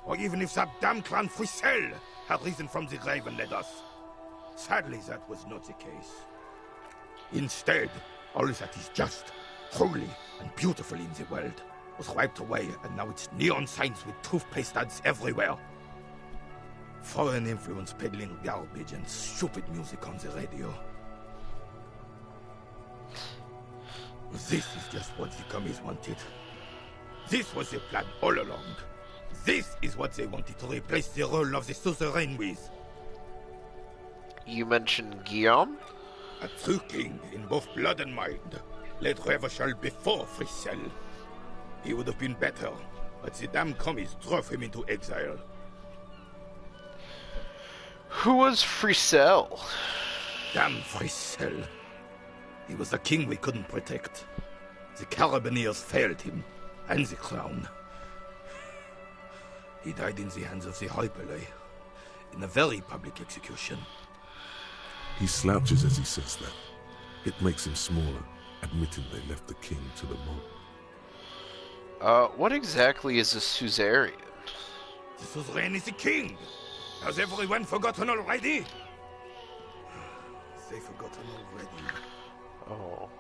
[SPEAKER 12] or even if that damn clan Frisel had risen from the grave and led us. Sadly, that was not the case. Instead, all that is just, holy, and beautiful in the world was wiped away, and now it's neon signs with toothpaste ads everywhere. Foreign influence peddling garbage and stupid music on the radio. This is just what the commies wanted. This was the plan all along. This is what they wanted to replace the role of the suzerain with.
[SPEAKER 1] You mentioned Guillaume?
[SPEAKER 12] A true king in both blood and mind led Revachol before Frisel. He would have been better, but the damn commies drove him into exile.
[SPEAKER 1] Who was Frisel?
[SPEAKER 12] Damn Frisel. He was the king we couldn't protect. The Carabineers failed him, and the crown. He died in the hands of the Hyperlay, in a very public execution.
[SPEAKER 4] He slouches as he says that. It makes him smaller, admitting they left the king to the mob.
[SPEAKER 1] What exactly is a suzerain?
[SPEAKER 12] The suzerain is the king! Has everyone forgotten already? They forgotten already.
[SPEAKER 1] Oh.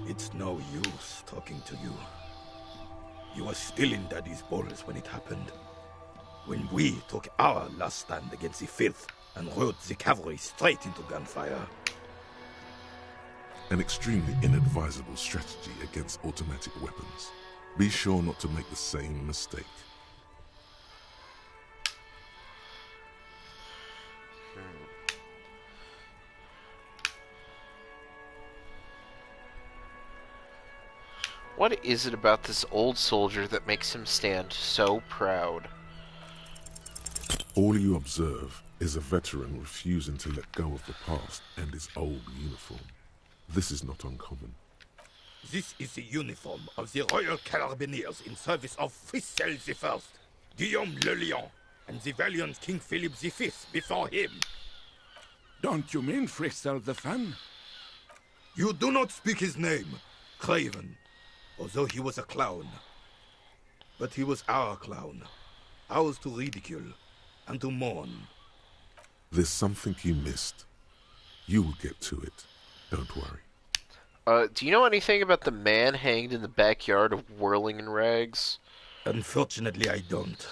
[SPEAKER 12] It's no use talking to you. You were still in Daddy's balls when it happened. When we took our last stand against the filth and rode the cavalry straight into gunfire.
[SPEAKER 4] An extremely inadvisable strategy against automatic weapons. Be sure not to make the same mistake.
[SPEAKER 1] What is it about this old soldier that makes him stand so proud?
[SPEAKER 4] All you observe is a veteran refusing to let go of the past and his old uniform. This is not uncommon.
[SPEAKER 12] This is the uniform of the Royal Carabineers in service of Frisel I, Guillaume le Lion, and the valiant King Philip V before him.
[SPEAKER 13] Don't you mean Frisel the Fan?
[SPEAKER 12] You do not speak his name, Craven, although he was a clown. But he was our clown, ours to ridicule and to mourn.
[SPEAKER 4] There's something you missed. You will get to it. Don't worry.
[SPEAKER 1] Do you know anything about the man hanged in the backyard of Whirling in Rags?
[SPEAKER 12] Unfortunately, I don't.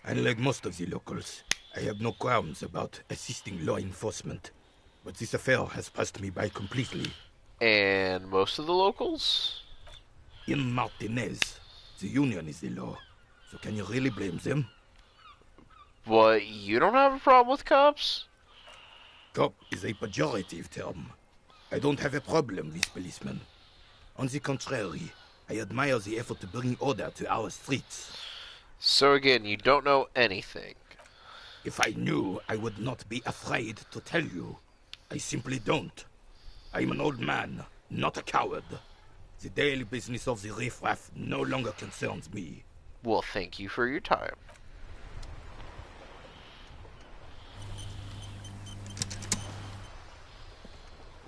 [SPEAKER 12] Unlike most of the locals, I have no qualms about assisting law enforcement. But this affair has passed me by completely.
[SPEAKER 1] And most of the locals?
[SPEAKER 12] In Martinez, the Union is the law. So can you really blame them?
[SPEAKER 1] What, you don't have a problem with cops?
[SPEAKER 12] Cop is a pejorative term. I don't have a problem with policemen. On the contrary, I admire the effort to bring order to our streets.
[SPEAKER 1] So again, you don't know anything.
[SPEAKER 12] If I knew, I would not be afraid to tell you. I simply don't. I'm an old man, not a coward. The daily business of the riffraff no longer concerns me.
[SPEAKER 1] Well, thank you for your time.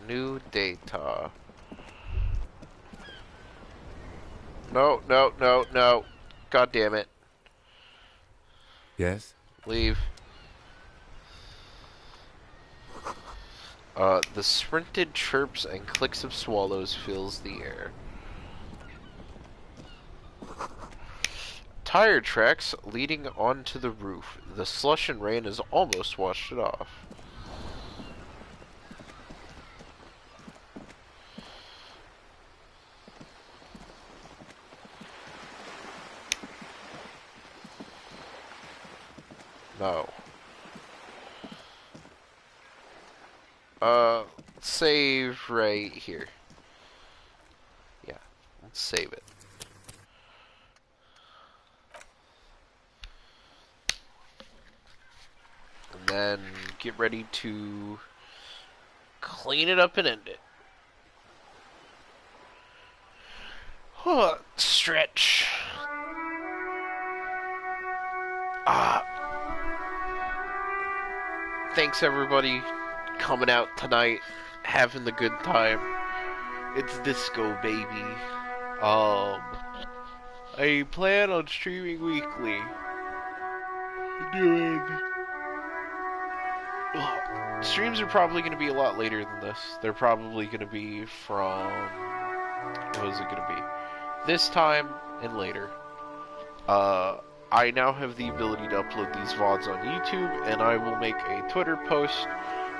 [SPEAKER 1] New data. No, no, no, no. God damn it.
[SPEAKER 9] Yes?
[SPEAKER 1] Leave. The sprinted chirps and clicks of swallows fills the air. tire tracks leading onto the roof. The slush and rain has almost washed it off. No. Save right here. Yeah, let's save it. And then get ready to clean it up and end it. Stretch. Thanks everybody coming out tonight, having the good time. It's disco, baby. I plan on streaming weekly. Streams are probably going to be a lot later than this. They're probably going to be from... What is it going to be? This time and later. I now have the ability to upload these VODs on YouTube, and I will make a Twitter post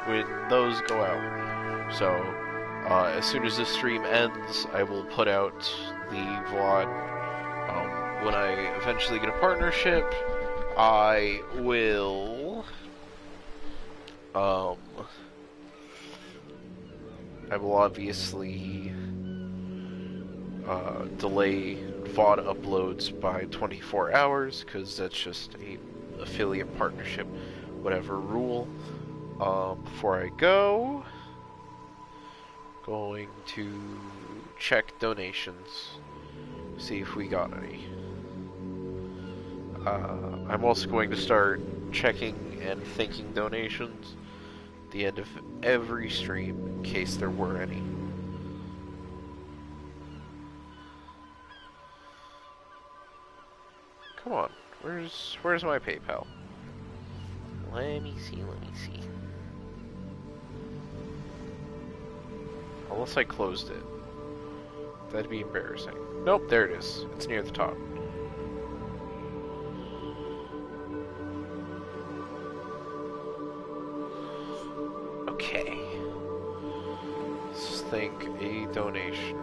[SPEAKER 1] when those go out. So, as soon as this stream ends, I will put out the VOD. When I eventually get a partnership, I will... I will obviously delay VOD uploads by 24 hours, because that's just a affiliate partnership, whatever rule. Before I go, going to check donations, see if we got any. I'm also going to start checking and thanking donations at the end of every stream, in case there were any. Come on, where's my PayPal? Let me see. Unless I closed it. That'd be embarrassing. Nope, there it is. It's near the top. Okay. Let's think a donation.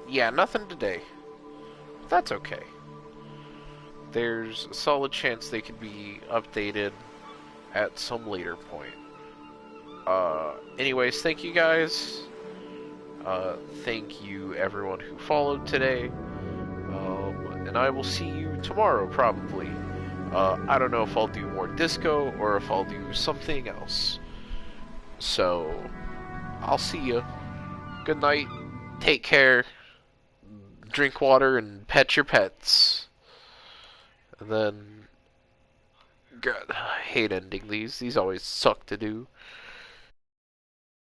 [SPEAKER 1] Yeah, nothing today. That's okay. There's a solid chance they could be updated at some later point. Anyways, thank you guys. Thank you everyone who followed today. And I will see you tomorrow, probably. I don't know if I'll do more disco or if I'll do something else. So, I'll see you. Good night. Take care. Drink water and pet your pets. And then... God, I hate ending these. These always suck to do.